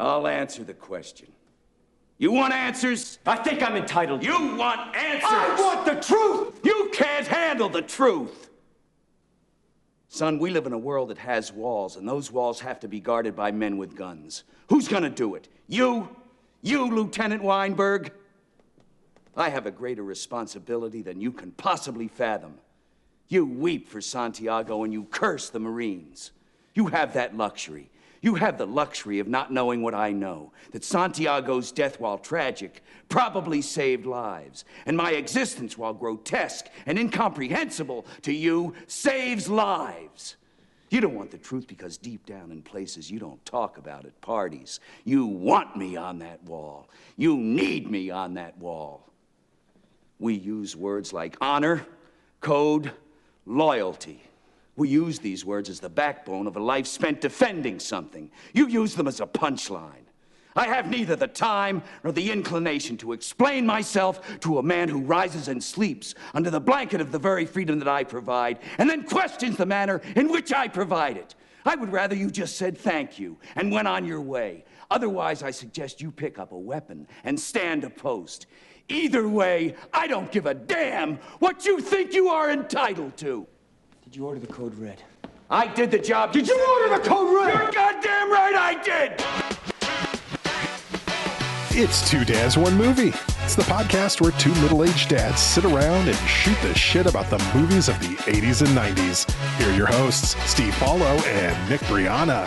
I'll answer the question. You want answers? I think I'm entitled. You want answers? I want the truth! You can't handle the truth! Son, we live in a world that has walls, and those walls have to be guarded by men with guns. Who's gonna do it? You? You, Lieutenant Weinberg? I have a greater responsibility than you can possibly fathom. You weep for Santiago and you curse the Marines. You have that luxury. You have the luxury of not knowing what I know, that Santiago's death, while tragic, probably saved lives, and my existence, while grotesque and incomprehensible to you, saves lives. You don't want the truth because deep down in places you don't talk about at parties, you want me on that wall. You need me on that wall. We use words like honor, code, loyalty. We use these words as the backbone of a life spent defending something. You use them as a punchline. I have neither the time nor the inclination to explain myself to a man who rises and sleeps under the blanket of the very freedom that I provide, and then questions the manner in which I provide it. I would rather you just said thank you and went on your way. Otherwise, I suggest you pick up a weapon and stand a post. Either way, I don't give a damn what you think you are entitled to. Did you order the code red? I did the job. Did you order the code red? You're goddamn right I did! It's Two Dads, One Movie. It's the podcast where two middle-aged dads sit around and shoot the shit about the movies of the 80s and 90s. Here are your hosts, Steve Paulo and Nick Brianna.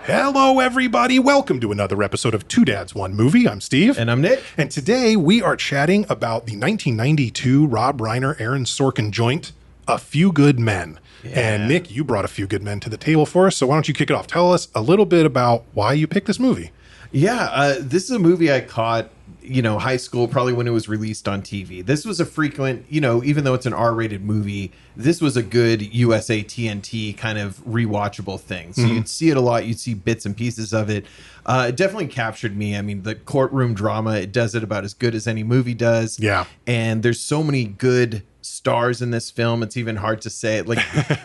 Hello, everybody. Welcome to another episode of Two Dads, One Movie. I'm Steve. And I'm Nick. And today we are chatting about the 1992 Rob Reiner, Aaron Sorkin joint, A Few Good Men. Yeah. And Nick, you brought A Few Good Men to the table for us, so why don't you kick it off? Tell us a little bit about why you picked this movie. Yeah, this is a movie I caught, high school, probably when it was released on TV. This was a frequent, even though it's an R-rated movie, this was a good USA TNT kind of rewatchable thing. So you'd see it a lot. You'd see bits and pieces of it. It definitely captured me. I mean, the courtroom drama, it does it about as good as any movie does. Yeah. And there's so many good stars in this film. It's even hard to say. Like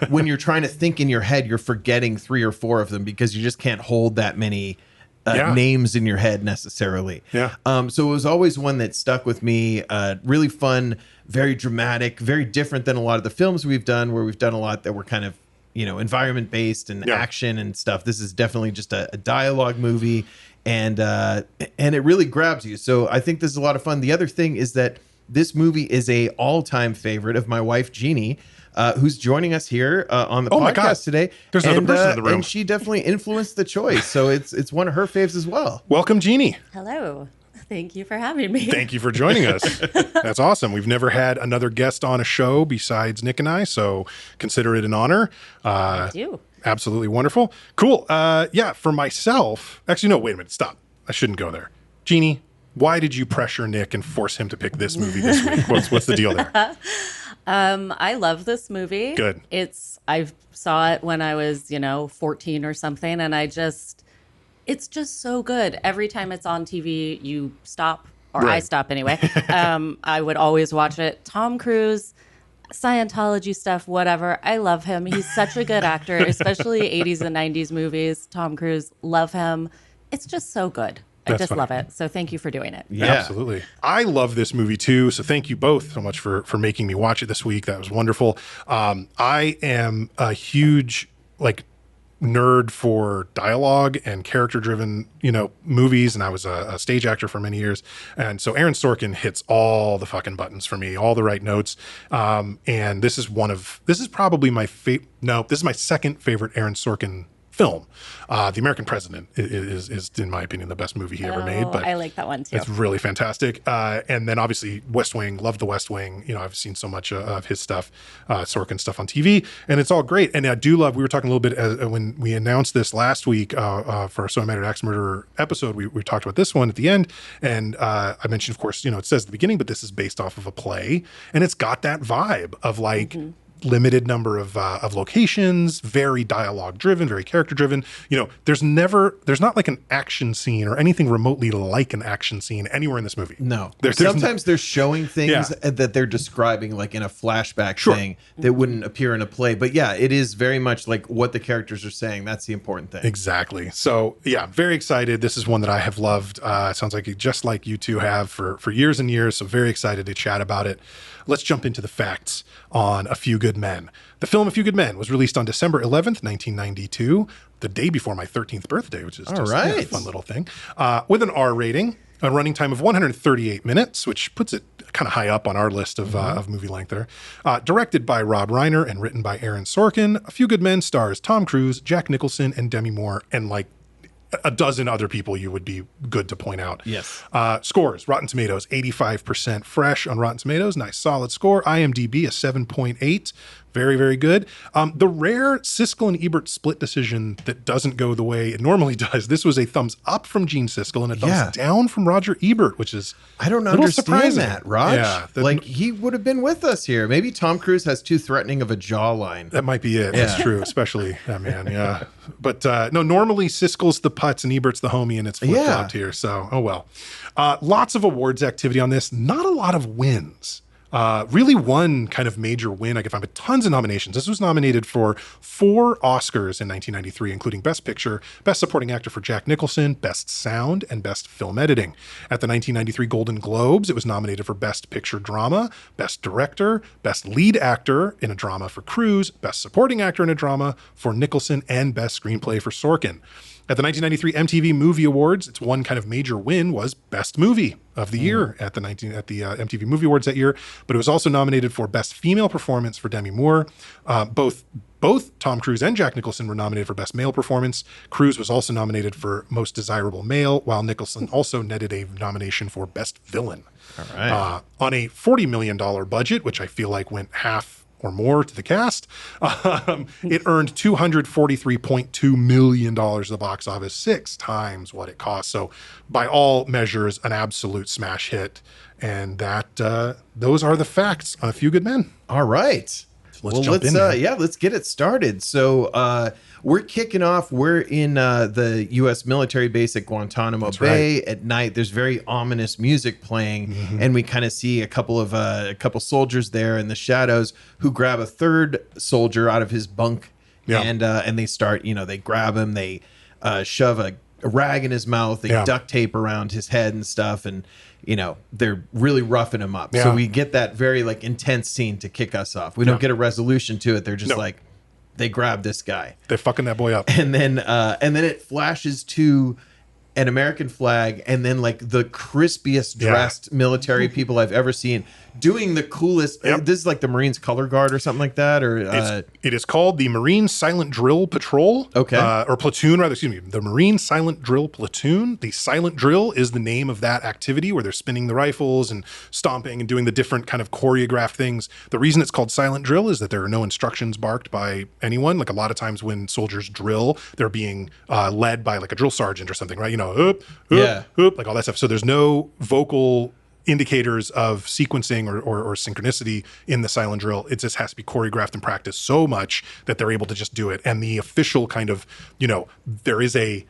when you're trying to think in your head, you're forgetting 3 or 4 of them because you just can't hold that many names in your head necessarily. Yeah. So it was always one that stuck with me. Really fun, very dramatic, very different than a lot of the films we've done, where we've done a lot that were kind of, environment based and action and stuff. This is definitely just a dialogue movie, and it really grabs you. So I think this is a lot of fun. The other thing is that this movie is a all-time favorite of my wife, Jeannie, who's joining us here on the podcast today. There's another person in the room. And she definitely influenced the choice. So it's one of her faves as well. Welcome, Jeannie. Hello. Thank you for having me. Thank you for joining us. That's awesome. We've never had another guest on a show besides Nick and I, so consider it an honor. I do. Absolutely wonderful. Cool. For myself, actually, no, wait a minute. Stop. I shouldn't go there. Jeannie, why did you pressure Nick and force him to pick this movie this week? What's the deal there? I love this movie. Good. I saw it when I was, 14 or something, and it's just so good. Every time it's on TV, you stop, or Right. I stop anyway. I would always watch it. Tom Cruise, Scientology stuff, whatever. I love him. He's such a good actor, especially 80s and 90s movies. Tom Cruise, love him. It's just so good. I just love it. So thank you for doing it. Yeah. Absolutely. I love this movie too. So thank you both so much for making me watch it this week. That was wonderful. I am a huge nerd for dialogue and character driven, movies. And I was a stage actor for many years. And so Aaron Sorkin hits all the fucking buttons for me, all the right notes. And this is probably this is my second favorite Aaron Sorkin film. The American President is in my opinion the best movie he ever made, but I like that one too. It's really fantastic. And then obviously West Wing, love the West Wing. I've seen so much of his stuff, Sorkin stuff on TV, and it's all great. And I do love, we were talking a little bit when we announced this last week for So I Married an Axe Murderer episode, we talked about this one at the end. And I mentioned, of course, it says at the beginning, but this is based off of a play, and it's got that vibe of limited number of locations, very dialogue driven, very character driven. You know, there's not like an action scene or anything remotely like an action scene anywhere in this movie. No. There's Sometimes they're showing things Yeah. that they're describing like in a flashback Sure. thing that wouldn't appear in a play. But yeah, it is very much like what the characters are saying. That's the important thing. Exactly. So yeah, very excited. This is one that I have loved. Sounds like just like you two have for years and years. So very excited to chat about it. Let's jump into the facts on A Few Good Men. The film A Few Good Men was released on December 11th, 1992, the day before my 13th birthday, which is just right. a fun little thing, with an R rating, a running time of 138 minutes, which puts it kind of high up on our list of movie length there. Directed by Rob Reiner and written by Aaron Sorkin, A Few Good Men stars Tom Cruise, Jack Nicholson, and Demi Moore, and like a dozen other people you would be good to point out. Yes. Scores, Rotten Tomatoes, 85% fresh on Rotten Tomatoes. Nice solid score. IMDb, a 7.8. Very, very good. The rare Siskel and Ebert split decision that doesn't go the way it normally does. This was a thumbs up from Gene Siskel and a thumbs down from Roger Ebert, which is I don't a little understand surprising. that, Raj. Yeah, like he would have been with us here. Maybe Tom Cruise has too threatening of a jawline. that might be it. That's true, especially that man. Yeah, but no. Normally Siskel's the putz and Ebert's the homie, and it's flip flopped here. So oh well. Lots of awards activity on this. Not a lot of wins. Really one kind of major win I could find, but tons of nominations. This was nominated for 4 Oscars in 1993, including Best Picture, Best Supporting Actor for Jack Nicholson, Best Sound, and Best Film Editing. At the 1993 Golden Globes, it was nominated for Best Picture Drama, Best Director, Best Lead Actor in a Drama for Cruise, Best Supporting Actor in a Drama for Nicholson, and Best Screenplay for Sorkin. At the 1993 MTV Movie Awards, its one kind of major win was Best Movie of the Year at the MTV Movie Awards that year. But it was also nominated for Best Female Performance for Demi Moore. Both Tom Cruise and Jack Nicholson were nominated for Best Male Performance. Cruise was also nominated for Most Desirable Male, while Nicholson also netted a nomination for Best Villain. All right. On a $40 million budget, which I feel like went half or more to the cast, it earned $243.2 million at the box office, 6 times what it cost. So by all measures, an absolute smash hit. And that those are the facts on A Few Good Men. All right. Let's jump in there. Let's get it started. So we're kicking off. We're in the U.S. military base at Guantanamo Bay at night. There's very ominous music playing, and we kind of see a couple soldiers there in the shadows who grab a third soldier out of his bunk, and they start. They grab him. They shove a rag in his mouth. They duct tape around his head and stuff, and they're really roughing him up. So we get that very like intense scene to kick us off. We don't get a resolution to it. They're just like, they grab this guy. They're fucking that boy up. And then it flashes to an American flag, and then like the crispiest dressed military people I've ever seen doing the coolest. This is like the Marines color guard or something like that, or it is called the Marine Silent Drill Patrol. Or platoon, rather. Excuse me, the Marine Silent Drill Platoon. The Silent Drill is the name of that activity where they're spinning the rifles and stomping and doing the different kind of choreographed things. The reason it's called Silent Drill is that there are no instructions barked by anyone. Like a lot of times when soldiers drill, they're being led by like a drill sergeant or something, right? Up, like all that stuff. So there's no vocal indicators of sequencing or synchronicity in the silent drill. It just has to be choreographed and practiced so much that they're able to just do it. And the official kind of, there is a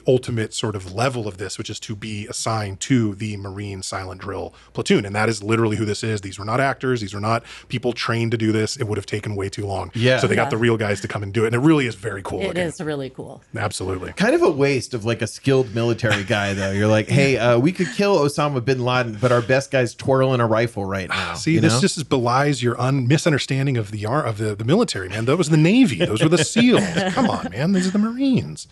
ultimate sort of level of this, which is to be assigned to the Marine Silent Drill Platoon. And that is literally who this is. These were not actors. These were not people trained to do this. It would have taken way too long. So they got the real guys to come and do it. And it really is very cool. It is really cool. Absolutely. Kind of a waste of like a skilled military guy, though. You're like, hey, we could kill Osama bin Laden, but our best guy's twirling a rifle right now. See, this just belies your misunderstanding of the military, man. That was the Navy. Those were the SEALs. Come on, man. These are the Marines.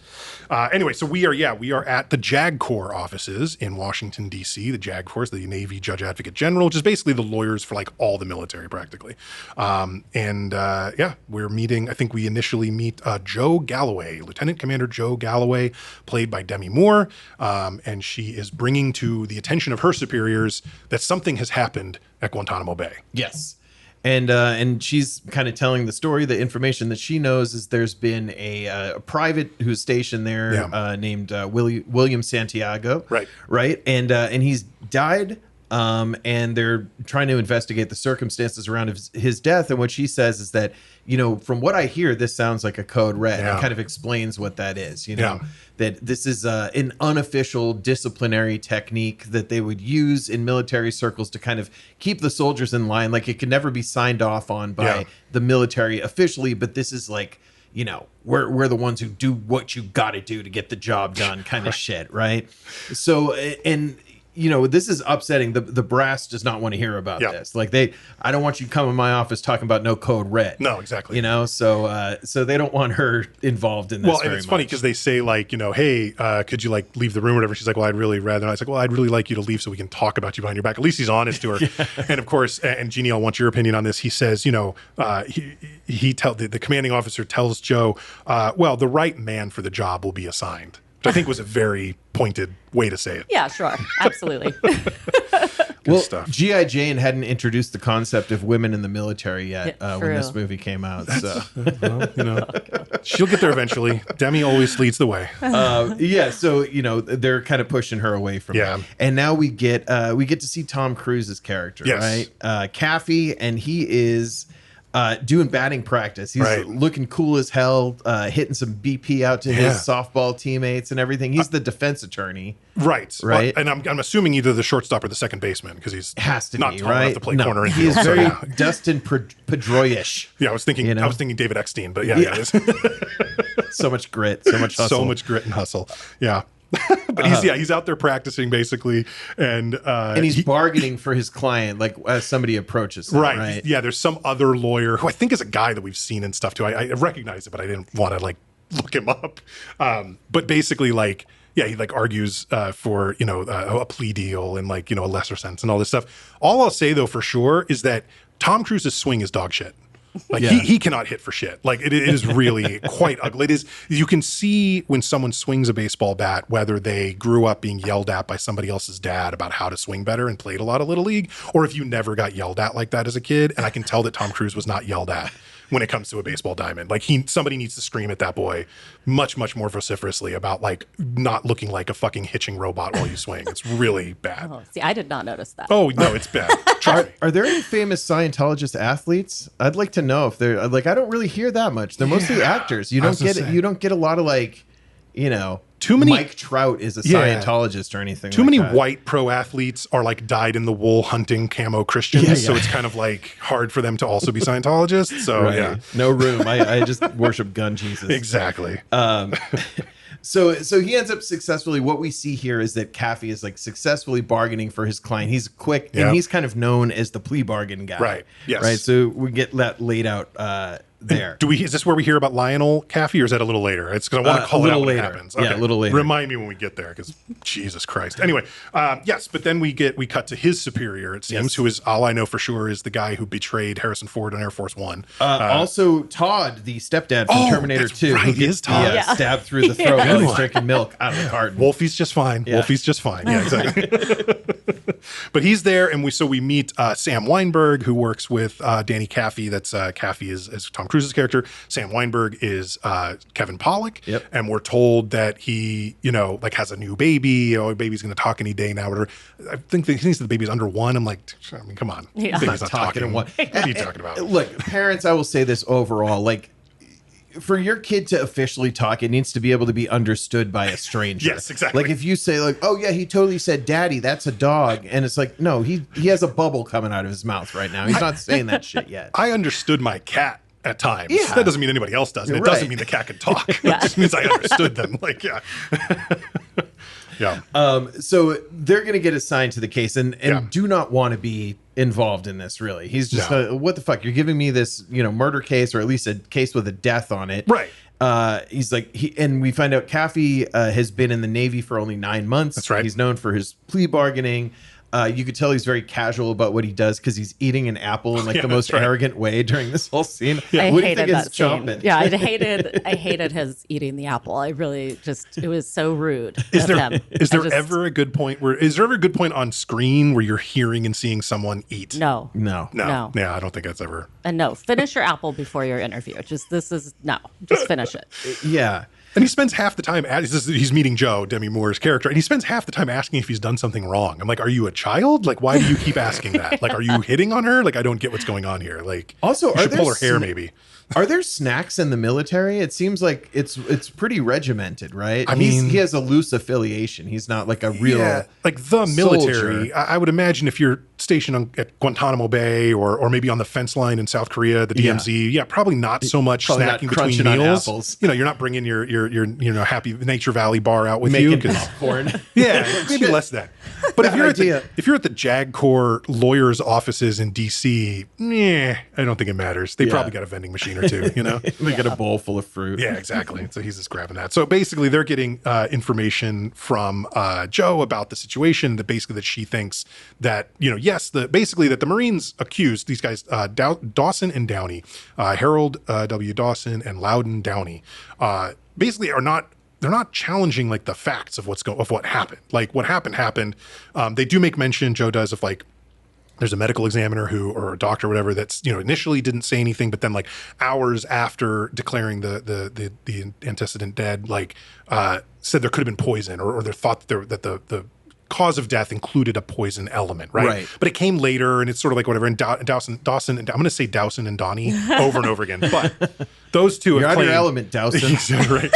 Anyway, so we are at the JAG Corps offices in Washington, D.C. The JAG Corps, the Navy Judge Advocate General, which is basically the lawyers for like all the military practically. We're meeting, I think we initially meet Joe Galloway, Lieutenant Commander Joe Galloway, played by Demi Moore. And she is bringing to the attention of her superiors that something has happened at Guantanamo Bay. Yes. And she's kind of telling the story. The information that she knows is there's been a private who's stationed there named William Santiago. Right. And he's died and they're trying to investigate the circumstances around his death. And what she says is that, from what I hear, this sounds like a code red. Yeah. It kind of explains what that is, that this is an unofficial disciplinary technique that they would use in military circles to kind of keep the soldiers in line. Like, it could never be signed off on by the military officially, but this is like, we're the ones who do what you got to do to get the job done kind of shit, right? So, and this is upsetting. The brass does not want to hear about this. Like, I don't want you coming in my office talking about no code red. No, exactly. So they don't want her involved in this. Well, and it's funny because they say like, hey, could you like leave the room or whatever? She's like, well, I'd really rather not. It's like, well, I'd really like you to leave so we can talk about you behind your back. At least he's honest to her. And of course, and Jeannie, I want your opinion on this. He says, the commanding officer tells Joe, well, the right man for the job will be assigned. Which I think was a very pointed way to say it. Yeah, sure. Absolutely. Well, stuff. G.I. Jane hadn't introduced the concept of women in the military yet Yeah, when this true. movie came out. So Well, she'll get there eventually. Demi always leads the way. so they're kind of pushing her away from Yeah. it. And now we get to see Tom Cruise's character, Yes. right? Caffey, and he is doing batting practice. He's Right. looking cool as hell, hitting some BP out to his softball teammates and everything. He's the defense attorney. Right. Right. And I'm assuming either the shortstop or the second baseman because he's Has to not be, tall right? enough to play No, corner he infield. is So, very yeah. Dustin Pedroia-ish. Yeah, I was thinking David Eckstein, but yeah, it is. So much grit, so much hustle. So much grit and hustle. Yeah. But he's out there practicing basically, and he's bargaining for his client, like as somebody approaches him, right? Yeah, there's some other lawyer who I think is a guy that we've seen and stuff too. I recognize it, but I didn't want to like look him up. But basically, like, yeah, he like argues for a plea deal and like a lesser sentence and all this stuff. All I'll say though for sure is that Tom Cruise's swing is dog shit. Like he cannot hit for shit. Like it is really quite ugly. It is. You can see when someone swings a baseball bat whether they grew up being yelled at by somebody else's dad about how to swing better and played a lot of Little League, or if you never got yelled at like that as a kid. And I can tell that Tom Cruise was not yelled at when it comes to a baseball diamond. Like somebody needs to scream at that boy much, much more vociferously about like not looking like a fucking hitching robot while you swing. It's really bad. Oh, see, I did not notice that. Oh no, it's bad. Trust me. Are there any famous Scientologist athletes? I'd like to know if they're like. I don't really hear that much. They're mostly actors. You don't get. You don't get a lot of like, Too many. Mike Trout is a Scientologist or anything. Too like many that. white pro athletes are like dyed in the wool hunting camo Christians, so it's kind of like hard for them to also be Scientologists. So Right. yeah, No room. I just worship gun Jesus. exactly. So he ends up successfully. What we see here is that Caffey is like successfully bargaining for his client. He's quick Yeah. and he's kind of known as the plea bargain guy. Right. Yes. Right. So we get that laid out there. Is this where we hear about Lionel Caffey, or is that a little later? It's because I want to call a it out little when it later. happens. Yeah, a little later. Remind me when we get there, because Jesus Christ. Anyway, yes, but then we cut to his superior. It seems, who is all I know for sure is the guy who betrayed Harrison Ford on Air Force One. Also, Todd, the stepdad from Terminator that's 2, right, who he is gets Todd. Yeah. stabbed through the throat while he's drinking milk out of the carton. Wolfie's just fine. Yeah. Wolfie's just fine. Yeah, exactly. But he's there, and we meet Sam Weinberg, who works with Danny Caffey. That's Caffey is Tom Cruise's character. Sam Weinberg is Kevin Pollak. Yep. And we're told that he, like has a new baby. Baby's going to talk any day now. Whatever. I think he thinks the baby's under one. I'm like, I mean, come on. Yeah. Baby's Not talking in one. What are you talking about? Look, parents, I will say this overall, like, for your kid to officially talk, it needs to be able to be understood by a stranger. Yes, exactly. Like if you say like, "Oh yeah, he totally said, Daddy, that's a dog," and it's like, no, he has a bubble coming out of his mouth right now. He's not saying that shit yet. I understood my cat at times. Yeah. That doesn't mean anybody else does. And it doesn't Right. mean the cat can talk. It just means I understood them. Like, yeah. Yeah. So they're going to get assigned to the case and Yeah. do not want to be involved in this. Really, he's just No. what the fuck? You're giving me this, murder case or at least a case with a death on it, Right. He's like and we find out Caffey has been in the Navy for only 9 months. That's right. He's known for his plea bargaining. You could tell he's very casual about what he does because he's eating an apple in like Yeah, the most that's right. arrogant way during this whole scene. I What do you hated think is that scene. chomping? Yeah, I hated his eating the apple. I really it was so rude. Is of there him. is there I just- ever a good point on screen where you're hearing and seeing someone eat? No. No. No. Yeah, I don't think that's ever. And no, finish your apple before your interview. Just finish it. Yeah. And he spends half the time, he's meeting Joe, Demi Moore's character, and he spends half the time asking if he's done something wrong. I'm like, are you a child? Like, why do you keep asking that? Like, are you hitting on her? Like, I don't get what's going on here. Like, also, you should pull her hair maybe. Are there snacks in the military? It seems like it's pretty regimented, right? I mean, he has a loose affiliation. He's not like a real like the military. soldier. I would imagine if you're stationed at Guantanamo Bay or maybe on the fence line in South Korea, the DMZ, probably not so much Probably snacking not between crunching on meals. apples. You know, you're not bringing your Happy Nature Valley bar out with Making you. popcorn. Yeah, maybe less than that. But if you're at the JAG Corps lawyers' offices in DC, I don't think it matters. They probably got a vending machine or two, you know? They get a bowl full of fruit. Yeah, exactly. So he's just grabbing that. So basically, they're getting information from Joe about the situation. That she thinks that basically that the Marines accused these guys, Dawson and Downey, Harold W. Dawson and Loudon Downey, basically they're not challenging like the facts of what happened. Like what happened. They do make mention, Joe does, of like, there's a medical examiner or a doctor or whatever that's, initially didn't say anything, but then like hours after declaring the antecedent dead, like said there could have been poison or they thought that the cause of death included a poison element, right? But it came later and it's sort of like whatever. And Dawson, and I'm going to say Dawson and Donnie over and over again, but those two You're have on your claimed, element, Dawson. right?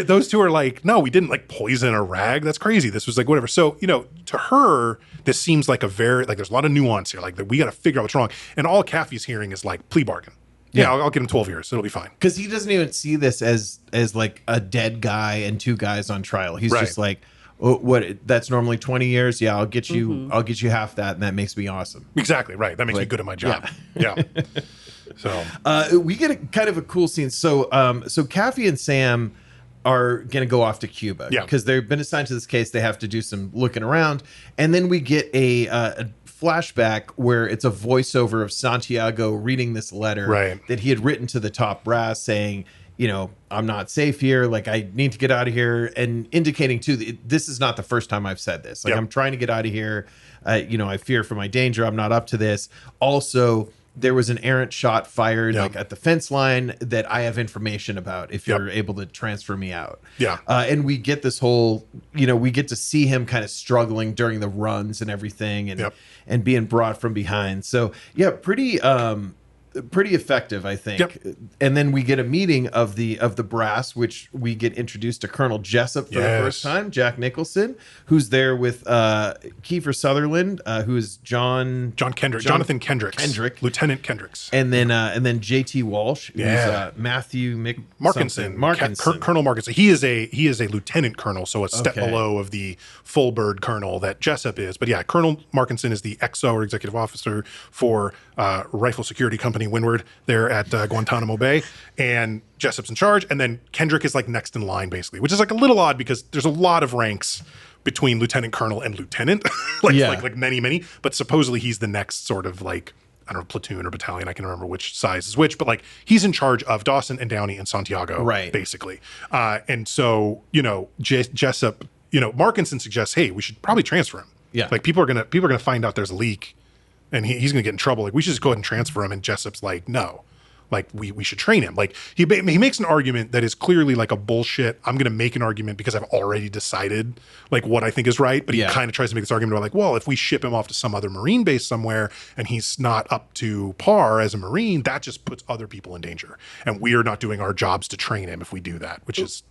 Those two are like, no, we didn't like poison a rag. That's crazy. This was like whatever. So, to her, this seems like there's a lot of nuance here. Like that we got to figure out what's wrong. And all Caffey's hearing is like plea bargain. Yeah, I'll give him 12 years. It'll be fine. Because he doesn't even see this as like a dead guy and two guys on trial. He's just like, oh, what? That's normally 20 years. Yeah, I'll get you half that, and that makes me awesome. Exactly right. That makes me good at my job. Yeah. So we get kind of a cool scene. So Caffey and Sam are going to go off to Cuba because they've been assigned to this case. They have to do some looking around. And then we get a flashback where it's a voiceover of Santiago reading this letter that he had written to the top brass saying, I'm not safe here. Like, I need to get out of here. And indicating, too, this is not the first time I've said this. Like, I'm trying to get out of here. I fear for my danger. I'm not up to this. Also, there was an errant shot fired like at the fence line that I have information about if you're able to transfer me out. And we get this whole, we get to see him kind of struggling during the runs and everything and being brought from behind. So pretty effective, I think. And then we get a meeting of the brass, which we get introduced to Colonel Jessup for the first time, Jack Nicholson, who's there with Kiefer Sutherland, who is Jonathan Kendricks, Lieutenant Kendricks, and then JT Walsh, who's Matthew Markinson. Colonel Markinson. He is a lieutenant colonel, so a step below of the full bird colonel that Jessup is. But yeah, Colonel Markinson is the XO or executive officer for Rifle Security Company Windward there at Guantanamo Bay, and Jessup's in charge, and then Kendrick is like next in line basically, which is like a little odd because there's a lot of ranks between lieutenant colonel and lieutenant, like many, but supposedly he's the next sort of like, I don't know, platoon or battalion. I can remember which size is which, but like he's in charge of Dawson and Downey and Santiago, basically. And so, Jessup, Markinson suggests, hey, we should probably transfer him. Yeah. Like people are gonna find out there's a leak and he's going to get in trouble. Like, we should just go ahead and transfer him. And Jessup's like, no, like we should train him. Like he makes an argument that is clearly like a bullshit. I'm going to make an argument because I've already decided like what I think is right. But he kind of tries to make this argument about like, well, if we ship him off to some other Marine base somewhere and he's not up to par as a Marine, that just puts other people in danger. And we are not doing our jobs to train him if we do that, which is,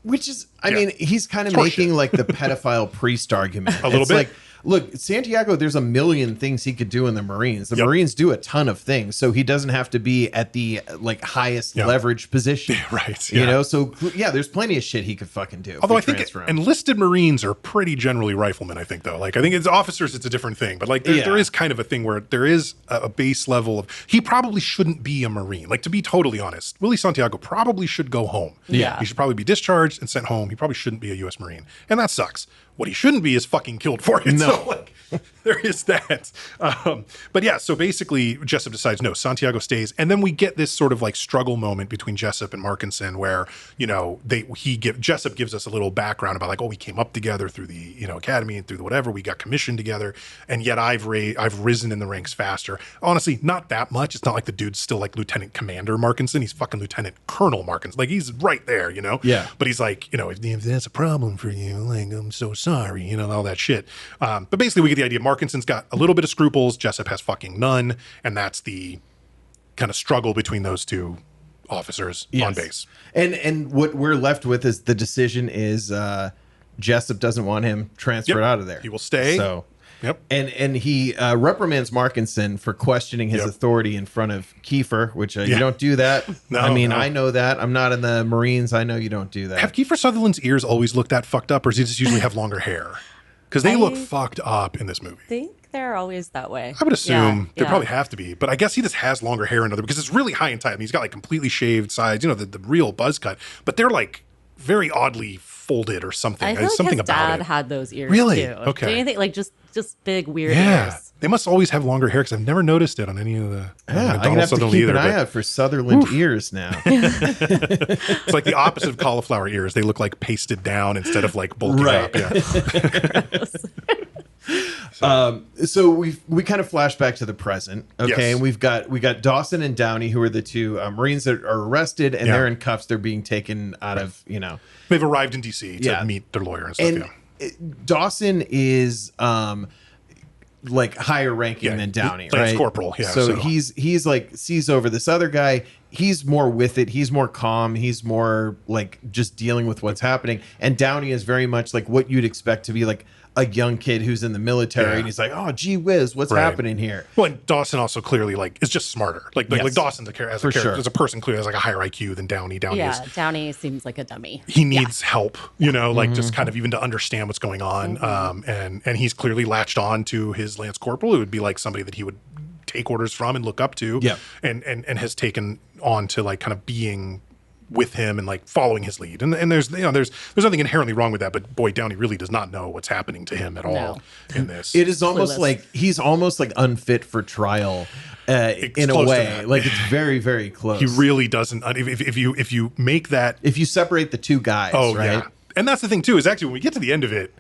I mean, he's kind of making like the pedophile priest argument. A little bit. Like, look, Santiago, there's a million things he could do in the Marines. The Marines do a ton of things, so he doesn't have to be at the like highest leverage position. So there's plenty of shit he could fucking do. Although I think enlisted Marines are pretty generally riflemen, I think, though. Like, I think it's officers, it's a different thing. But like there is kind of a thing where there is a base level of, he probably shouldn't be a Marine. Like, to be totally honest, Willie Santiago probably should go home. He should probably be discharged and sent home. He probably shouldn't be a U.S. Marine. And that sucks. What he shouldn't be is fucking killed for it. No. So, like, there is that. But yeah, so basically Jessup decides, no, Santiago stays. And then we get this sort of like struggle moment between Jessup and Markinson where, you know, Jessup gives us a little background about like, oh, we came up together through the, you know, academy and through the whatever, we got commissioned together. And yet I've risen in the ranks faster. Honestly, not that much. It's not like the dude's still like Lieutenant Commander Markinson. He's fucking Lieutenant Colonel Markinson. Like he's right there, you know? Yeah. But he's like, you know, if that's a problem for you, like, I'm so sorry, you know, all that shit. But basically we get the idea. Markinson's got a little bit of scruples. Jessup has fucking none. And that's the kind of struggle between those two officers on base. And what we're left with is the decision is Jessup doesn't want him transferred out of there. He will stay. So, yep. And he reprimands Markinson for questioning his authority in front of Kiefer, which you don't do that. No, I mean, no. I know that. I'm not in the Marines. I know you don't do that. Have Kiefer Sutherland's ears always looked that fucked up, or does he just usually have longer hair? Because they look fucked up in this movie. I think they're always that way. I would assume they Yeah. probably have to be, but I guess he just has longer hair in other because it's really high and tight. I mean, he's got like completely shaved sides, you know, the real buzz cut, but they're like very oddly folded or something. I feel There's like something his about dad it. had those ears Really? too. Okay. Do you think like just big weird Yeah, ears? they must always have longer hair because I've never noticed it on any of the. Yeah, I'm Donald gonna have to Sutherland keep either, an eye but out for Sutherland ears now. It's like the opposite of cauliflower ears. They look like pasted down instead of like bulking Right. up. Yeah. So we kind of flash back to the present, okay? Yes. And we got Dawson and Downey, who are the two Marines that are arrested, and they're in cuffs. They're being taken out of, you know. They've arrived in DC to meet their lawyer and stuff. And Dawson is like higher ranking than Downey, Lance right? Corporal, yeah. So he's like sees over this other guy. He's more with it. He's more calm. He's more like just dealing with what's happening. And Downey is very much like what you'd expect to be like a young kid who's in the military, and he's like, "Oh, gee whiz, what's happening here?" Well, and Dawson also clearly like is just smarter. Like Dawson's as a character, as a person, clearly has like a higher IQ than Downey. Downey is. Downey seems like a dummy. He needs help, you know, like just kind of even to understand what's going on. And he's clearly latched on to his Lance Corporal. It would be like somebody that he would take orders from and look up to. Yeah. And has taken on to like kind of being with him and like following his lead. And there's, you know, there's nothing inherently wrong with that, but boy, Downey really does not know what's happening to him at all in this. It is almost Clueless. like he's almost like unfit for trial in a close to way. that. Like it's very, very close. He really doesn't. If you make that, if you separate the two guys, right? yeah. And that's the thing too, is actually when we get to the end of it,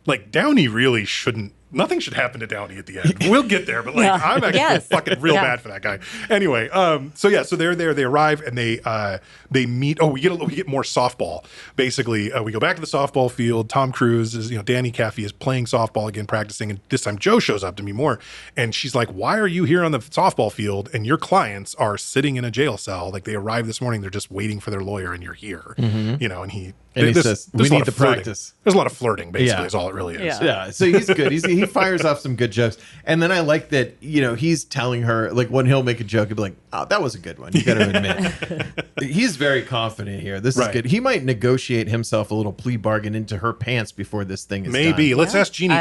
like Downey really shouldn't. Nothing should happen to Downey at the end. We'll get there, but like I'm actually fucking real bad for that guy. Anyway, so they're there. They arrive and they meet. Oh, we get more softball. Basically, we go back to the softball field. Tom Cruise is, you know, Danny Kaffee is playing softball again, practicing, and this time Joe shows up to me more, and she's like, "Why are you here on the softball field? And your clients are sitting in a jail cell. Like they arrived this morning. They're just waiting for their lawyer, and you're here." You know, and he says, "We there's a lot need of the flirting. practice." There's a lot of flirting, basically, is all it really is. Yeah, so he's good. He fires off some good jokes, and then I like that, you know, he's telling her, like, when he'll make a joke, he'll be like, "Oh, that was a good one." You got to admit, he's very confident here. This is good. He might negotiate himself a little plea bargain into her pants before this thing is Maybe. done. Let's ask Jeannie.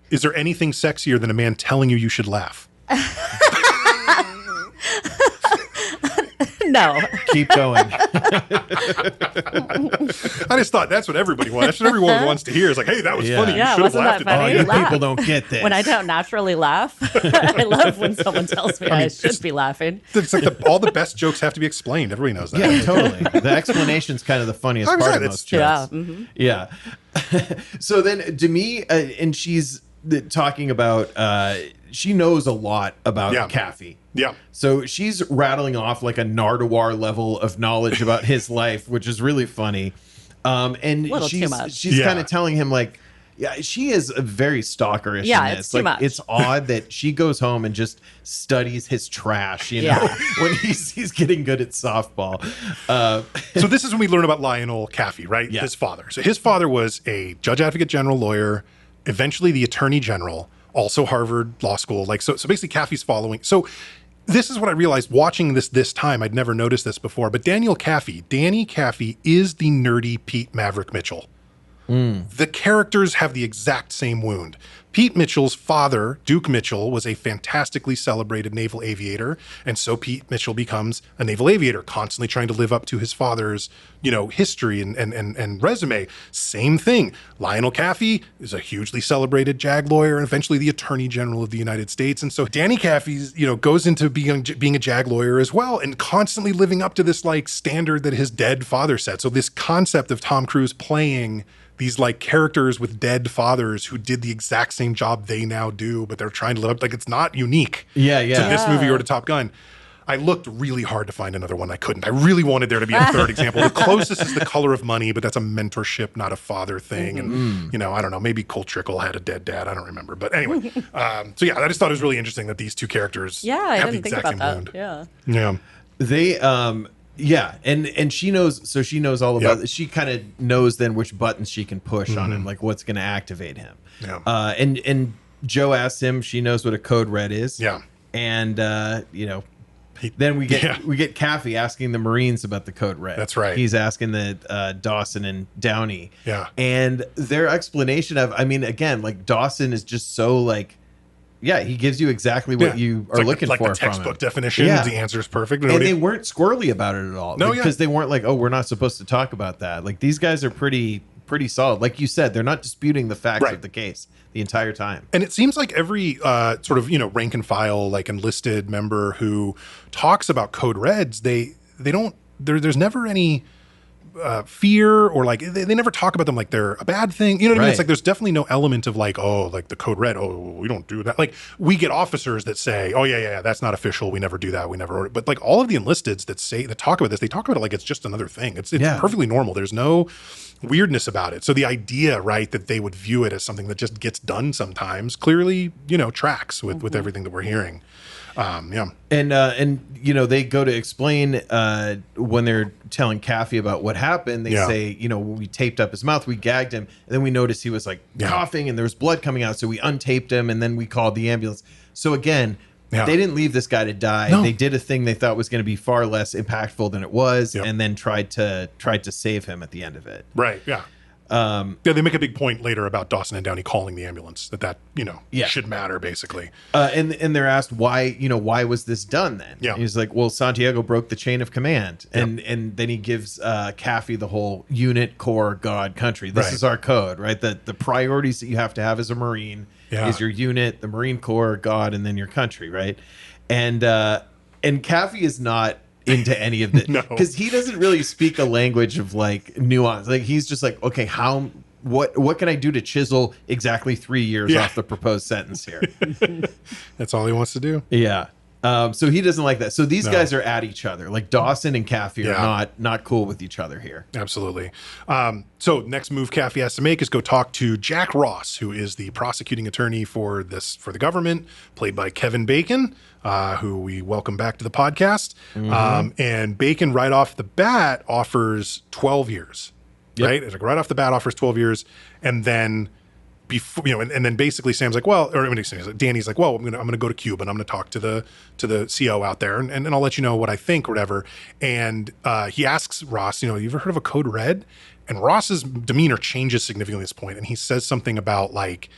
Is there anything sexier than a man telling you should laugh? No. Keep going. I just thought that's what everybody wants. That's what everyone wants to hear. Is like, hey, that was funny. You Yeah, should have wasn't laughed that at funny? that. You Laugh. people don't get this. When I don't naturally laugh, I love when someone tells me I should be laughing. It's like all the best jokes have to be explained. Everybody knows that. Yeah, totally. The explanation's kind of the funniest I was part right, of most jokes. Yeah. Mm-hmm. Yeah. So then Demi, and she's talking about, she knows a lot about Kaffee. Yeah. So she's rattling off like a Nardwuar level of knowledge about his life, which is really funny. And Little too much. she's kind of telling him like, yeah, she is very stalkerish. Yeah, in this. it's too much. It's odd that she goes home and just studies his trash, you know, when he's getting good at softball. So this is when we learn about Lionel Kaffee, right? Yeah. His father. So his father was a judge advocate general lawyer, eventually the attorney general, also Harvard Law School. Like so basically Kaffee's following. So this is what I realized watching this time. I'd never noticed this before, but Danny Kaffee is the nerdy Pete Maverick Mitchell. The characters have the exact same wound. Pete Mitchell's father, Duke Mitchell, was a fantastically celebrated naval aviator, and so Pete Mitchell becomes a naval aviator, constantly trying to live up to his father's, history and resume. Same thing. Lionel Caffey is a hugely celebrated JAG lawyer and eventually the Attorney General of the United States. And so Danny Caffey, goes into being a JAG lawyer as well, and constantly living up to this like standard that his dead father set. So this concept of Tom Cruise playing these like characters with dead fathers who did the exact same job they now do, but they're trying to live up, like it's not unique to this movie or to Top Gun. I looked really hard to find another one. I couldn't. I really wanted there to be a third example. The closest is The Color of Money, but that's a mentorship, not a father thing. And, I don't know, maybe Cole Trickle had a dead dad. I don't remember. But anyway, I just thought it was really interesting that these two characters have the exact same wound. Yeah. They, and she knows, so she knows all about it. She kind of knows then which buttons she can push on him, like what's going to activate him. Yeah. And Joe asks him, she knows what a code red is. Yeah. And, then we get Caffey asking the Marines about the code red. That's right. He's asking the Dawson and Downey. Yeah. And their explanation of, again, like Dawson is just so like, he gives you exactly what you are looking for. Like the textbook definition. Yeah. The answer is perfect. And they weren't squirrely about it at all. No, because they weren't like, oh, we're not supposed to talk about that. Like these guys are pretty solid. Like you said, they're not disputing the facts of the case the entire time. And it seems like every sort of, rank and file, like enlisted member who talks about code reds, they don't, there's never any fear or like, they never talk about them like they're a bad thing. You know what I mean? It's like, there's definitely no element of like, oh, like the code red. Oh, we don't do that. Like we get officers that say, oh yeah, that's not official. We never do that. We never, but like all of the enlisteds that talk about this, they talk about it like it's just another thing. It's perfectly normal. There's no weirdness about it. So the idea, right, that they would view it as something that just gets done sometimes clearly, tracks with everything that we're hearing. And they go to explain when they're telling Caffey about what happened. They say, we taped up his mouth, we gagged him, and then we noticed he was like coughing and there was blood coming out. So we untaped him and then we called the ambulance. So again, they didn't leave this guy to die. No. They did a thing they thought was going to be far less impactful than it was, and then tried to save him at the end of it. Right. Yeah. They make a big point later about Dawson and Downey calling the ambulance that should matter basically. And they're asked why was this done then? Yeah. And he's like, well, Santiago broke the chain of command. And then he gives Caffey the whole unit, corps, God, country. This is our code, right? The priorities that you have to have as a Marine is your unit, the Marine Corps, God, and then your country, right? And Caffey is not into any of this because he doesn't really speak a language of like nuance. Like he's just like, okay, what can I do to chisel exactly 3 years off the proposed sentence here? That's all he wants to do. Yeah. So he doesn't like that. So these guys are at each other. Like Dawson and Caffey are not cool with each other here. Absolutely. So next move Caffey has to make is go talk to Jack Ross, who is the prosecuting attorney for the government, played by Kevin Bacon, who we welcome back to the podcast. And Bacon right off the bat offers 12 years. Right? It's like right off the bat offers 12 years, and then before and then basically Sam's like, Danny's like, well, I'm gonna go to Cuba and I'm gonna talk to the CO out there and I'll let you know what I think or whatever. And he asks Ross, you ever heard of a code red? And Ross's demeanor changes significantly at this point, and he says something about like,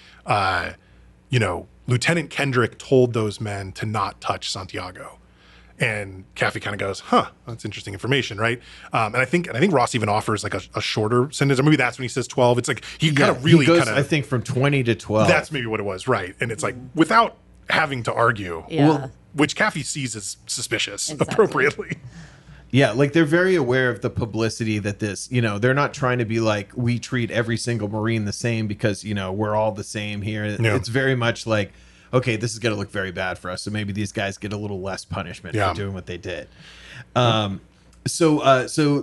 Lieutenant Kendrick told those men to not touch Santiago. And Caffey kind of goes, that's interesting information, right? And I think Ross even offers like a shorter sentence, or maybe that's when he says 12. It's like he kind of really goes, I think, from 20 to 12. That's maybe what it was, right? And it's like without having to argue, which Caffey sees as suspicious appropriately. Yeah, like they're very aware of the publicity that this, they're not trying to be like, we treat every single Marine the same because, we're all the same here. It's very much like, okay, this is going to look very bad for us. So maybe these guys get a little less punishment for doing what they did. So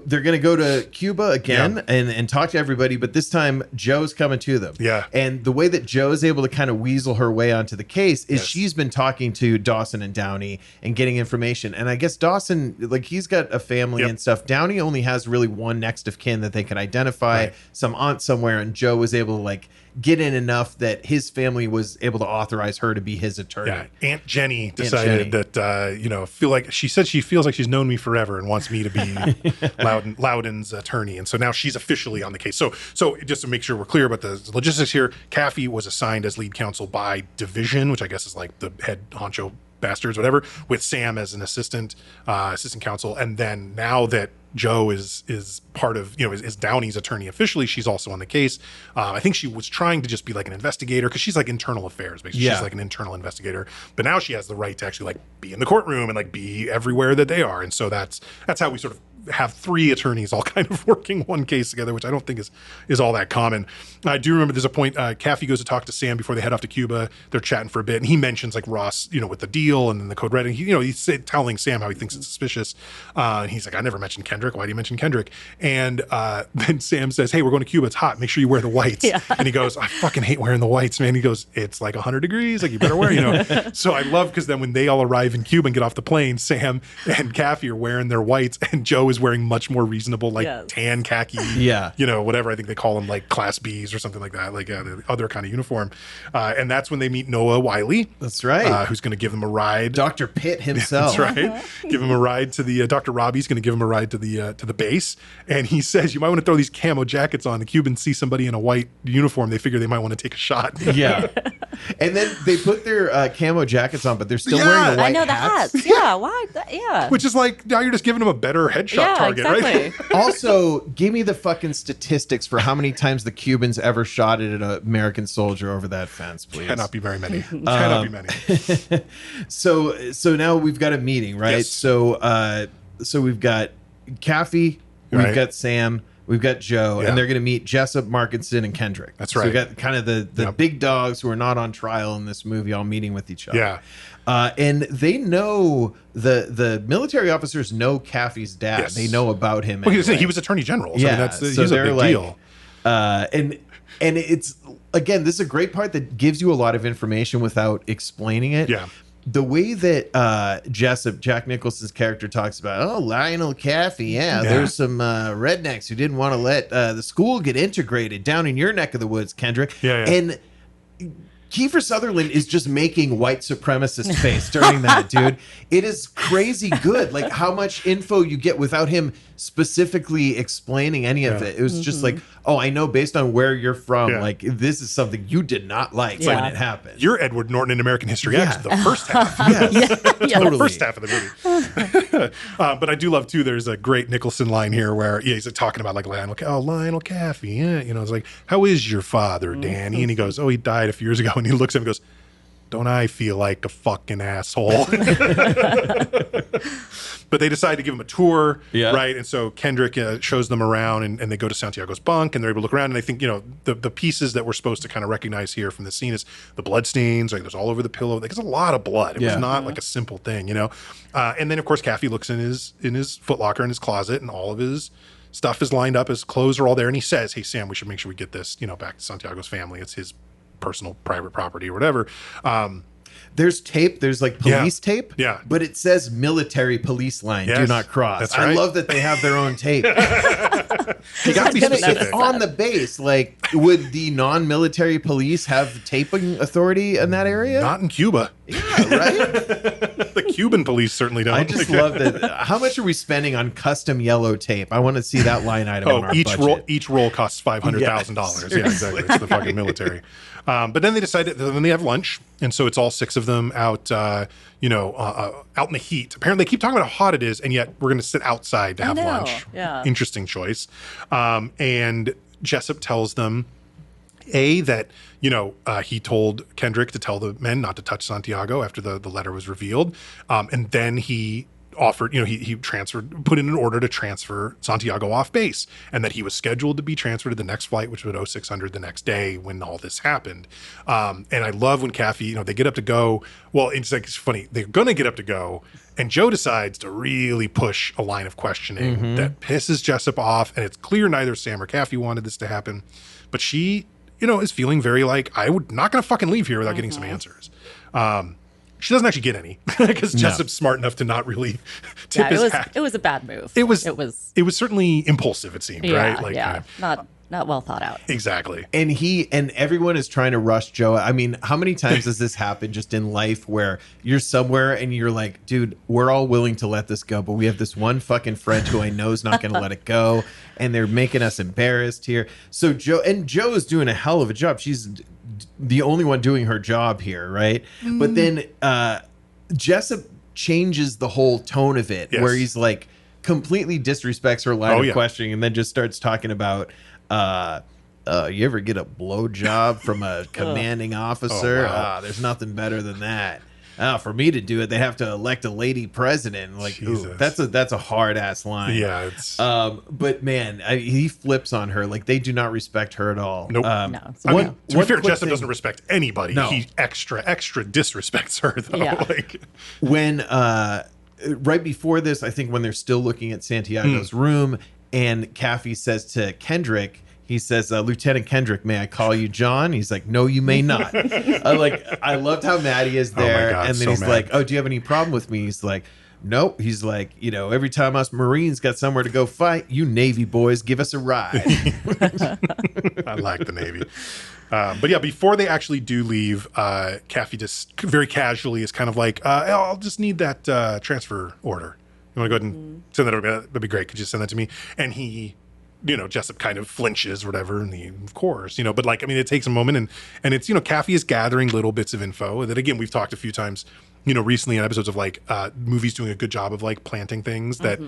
they're going to go to Cuba again and talk to everybody, but this time Joe's coming to them. Yeah. And the way that Joe's able to kind of weasel her way onto the case is she's been talking to Dawson and Downey and getting information. And I guess Dawson, like he's got a family and stuff. Downey only has really one next of kin that they can identify, some aunt somewhere, and Joe was able to like get in enough that his family was able to authorize her to be his attorney. Yeah, Aunt Jenny decided that feel like she said she feels like she's known me forever and wants me to be Loudon's attorney, and so now she's officially on the case. So just to make sure we're clear about the logistics here, Kaffee was assigned as lead counsel by division, which I guess is like the head honcho bastards, whatever, with Sam as an assistant counsel, and then now that Joe is part of, is Downey's attorney officially, she's also on the case. I think she was trying to just be like an investigator because she's like internal affairs, basically. Yeah. She's like an internal investigator, but now she has the right to actually like be in the courtroom and like be everywhere that they are. And so that's how we sort of have three attorneys all kind of working one case together, which I don't think is all that common. I do remember there's a point, Kaffee goes to talk to Sam before they head off to Cuba. They're chatting for a bit, and he mentions like Ross, with the deal and then the code red. And he's telling Sam how he thinks it's suspicious. And he's like, I never mentioned Kendrick. Why do you mention Kendrick? And then Sam says, hey, we're going to Cuba. It's hot. Make sure you wear the whites. Yeah. And he goes, I fucking hate wearing the whites, man. He goes, it's like 100 degrees. Like, you better wear, So I love, because then when they all arrive in Cuba and get off the plane, Sam and Kaffee are wearing their whites, and Joe is wearing much more reasonable, like tan khaki, whatever. I think they call them like Class Bs or something like that, like the other kind of uniform. And that's when they meet Noah Wiley. That's right. Who's going to give them a ride. Dr. Pitt himself. That's right. Give him a ride to the Dr. Robbie's going to give him a ride to the base. And he says, you might want to throw these camo jackets on. The Cubans see somebody in a white uniform, they figure they might want to take a shot. Yeah. And then they put their camo jackets on, but they're still wearing the white hats. Yeah, why? Yeah. Which is like, now you're just giving them a better headshot target, right? Also, give me the fucking statistics for how many times the Cubans ever shot at an American soldier over that fence, please. Cannot be very many. Cannot be many. So now we've got a meeting, right? Yes. So we've got Kaffee, we've got Sam, we've got Joe, and they're going to meet Jessup, Markinson, and Kendrick. That's right. So we've got kind of the big dogs who are not on trial in this movie all meeting with each other. Yeah. And they know, the military officers know Kaffee's dad. Yes. They know about him. Well, anyway. he was attorney general. So Yeah. I mean, So he's a they're big like, deal. And it's, again, this is a great part that gives you a lot of information without explaining it. Yeah. The way that Jessup, Jack Nicholson's character, talks about, Lionel Kaffee, there's some rednecks who didn't want to let the school get integrated down in your neck of the woods, Kendrick. Yeah. And Kiefer Sutherland is just making white supremacist face during that, dude. It is crazy good. Like how much info you get without him specifically explaining any of it. It was just like, I know based on where you're from, like this is something you did not like when it happened. You're Edward Norton in American History X, the first half. Totally. The first half of the movie. But I do love too, there's a great Nicholson line here where he's talking about like Lionel Kaffee. Yeah. It's like, how is your father, Danny? And he goes, he died a few years ago. And he looks at him and goes, don't I feel like a fucking asshole? But they decide to give him a tour, right? And so Kendrick shows them around, and they go to Santiago's bunk, and they're able to look around. And I think, the pieces that we're supposed to kind of recognize here from the scene is the blood stains. Like there's all over the pillow. Like, there's a lot of blood. It was not like a simple thing, And then of course Kaffee looks in his footlocker in his closet, and all of his stuff is lined up. His clothes are all there, and he says, "Hey Sam, we should make sure we get this, back to Santiago's family. It's his personal private property or whatever." There's tape. There's like police tape. Yeah. But it says military police line. Yes, do not cross. that's right. I love that they have their own tape. You got to be specific. It's on the base. Like, would the non-military police have taping authority in that area? Not in Cuba. Yeah, right? The Cuban police certainly don't. I just love that. How much are we spending on custom yellow tape? I want to see that line item in our budget. Each roll costs $500,000. Yeah, exactly. It's the fucking military. But then they decided. Then they have lunch, and so it's all six of them out. Out in the heat. Apparently, they keep talking about how hot it is, and yet we're going to sit outside to have lunch. Yeah. Interesting choice. And Jessup tells them that he told Kendrick to tell the men not to touch Santiago after the letter was revealed, and then he offered, he put in an order to transfer Santiago off base, and that he was scheduled to be transferred to the next flight, which was 0600 the next day when all this happened. And I love when Kaffee, they get up to go. Well, it's funny. They're going to get up to go, and Joe decides to really push a line of questioning that pisses Jessup off, and it's clear neither Sam or Kaffee wanted this to happen, but she, is feeling very like, not going to fucking leave here without getting some answers. She doesn't actually get any because Jessup's smart enough to not really tip his hat. It was a bad move. It was certainly impulsive. It seemed right. Like, not not well thought out. Exactly. And everyone is trying to rush Joe. I mean, how many times does this happen just in life where you're somewhere and you're like, dude, we're all willing to let this go, but we have this one fucking friend who I know is not going to let it go, and they're making us embarrassed here. So Joe is doing a hell of a job. She's the only one doing her job here, right? But then Jessup changes the whole tone of it, where he's like completely disrespects her line of questioning, and then just starts talking about you ever get a blowjob from a commanding officer? There's nothing better than that. For me to do it, they have to elect a lady president. Like, ooh, that's a hard ass line. Yeah, it's but man, he flips on her. Like, they do not respect her at all. Nope. No. I mean, to be fair, Jessup doesn't respect anybody. No. He extra disrespects her though. Yeah. Like, when right before this, I think when they're still looking at Santiago's room, and Kaffee says to Kendrick, he says, Lieutenant Kendrick, may I call you John? He's like, no, you may not. I loved how mad he is there. God, and then he's like, oh, do you have any problem with me? He's like, nope. He's like, every time us Marines got somewhere to go fight, you Navy boys give us a ride. I like the Navy. But yeah, before they actually do leave, Kaffee just very casually is kind of like, I'll just need that transfer order. You want to go ahead and send that over? That'd be great. Could you send that to me? And he, Jessup kind of flinches or whatever. And he, of course, but like, I mean, it takes a moment and it's, Kaffee is gathering little bits of info that, again, we've talked a few times, recently in episodes of like movies doing a good job of like planting things that,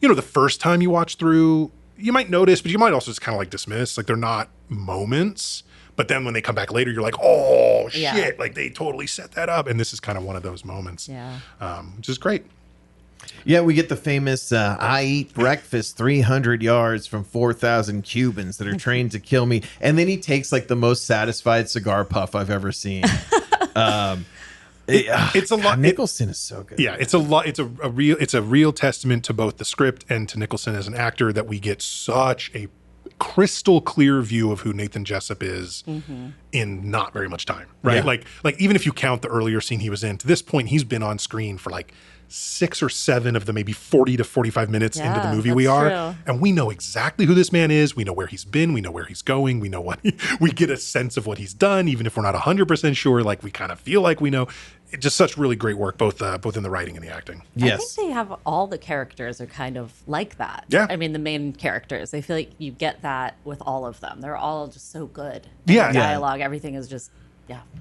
the first time you watch through, you might notice, but you might also just kind of like dismiss, like they're not moments. But then when they come back later, you're like, oh, shit, like they totally set that up. And this is kind of one of those moments, which is great. Yeah, we get the famous, I eat breakfast 300 yards from 4,000 Cubans that are trained to kill me. And then he takes like the most satisfied cigar puff I've ever seen. It's a lot. Nicholson is so good. Yeah, it's a lot. It's a real testament to both the script and to Nicholson as an actor that we get such a crystal clear view of who Nathan Jessup is in not very much time, right? Yeah. Like even if you count the earlier scene he was in, to this point he's been on screen for like 6 or 7 of the maybe 40 to 45 minutes into the movie we are. True. And we know exactly who this man is. We know where he's been. We know where he's going. We know we get a sense of what he's done, even if we're not 100% sure. Like we kind of feel like we know. It's just such really great work, both in the writing and the acting. Yes. I think they have all the characters are kind of like that. Yeah. I mean, the main characters, I feel like you get that with all of them. They're all just so good. Yeah. The dialogue, everything is just,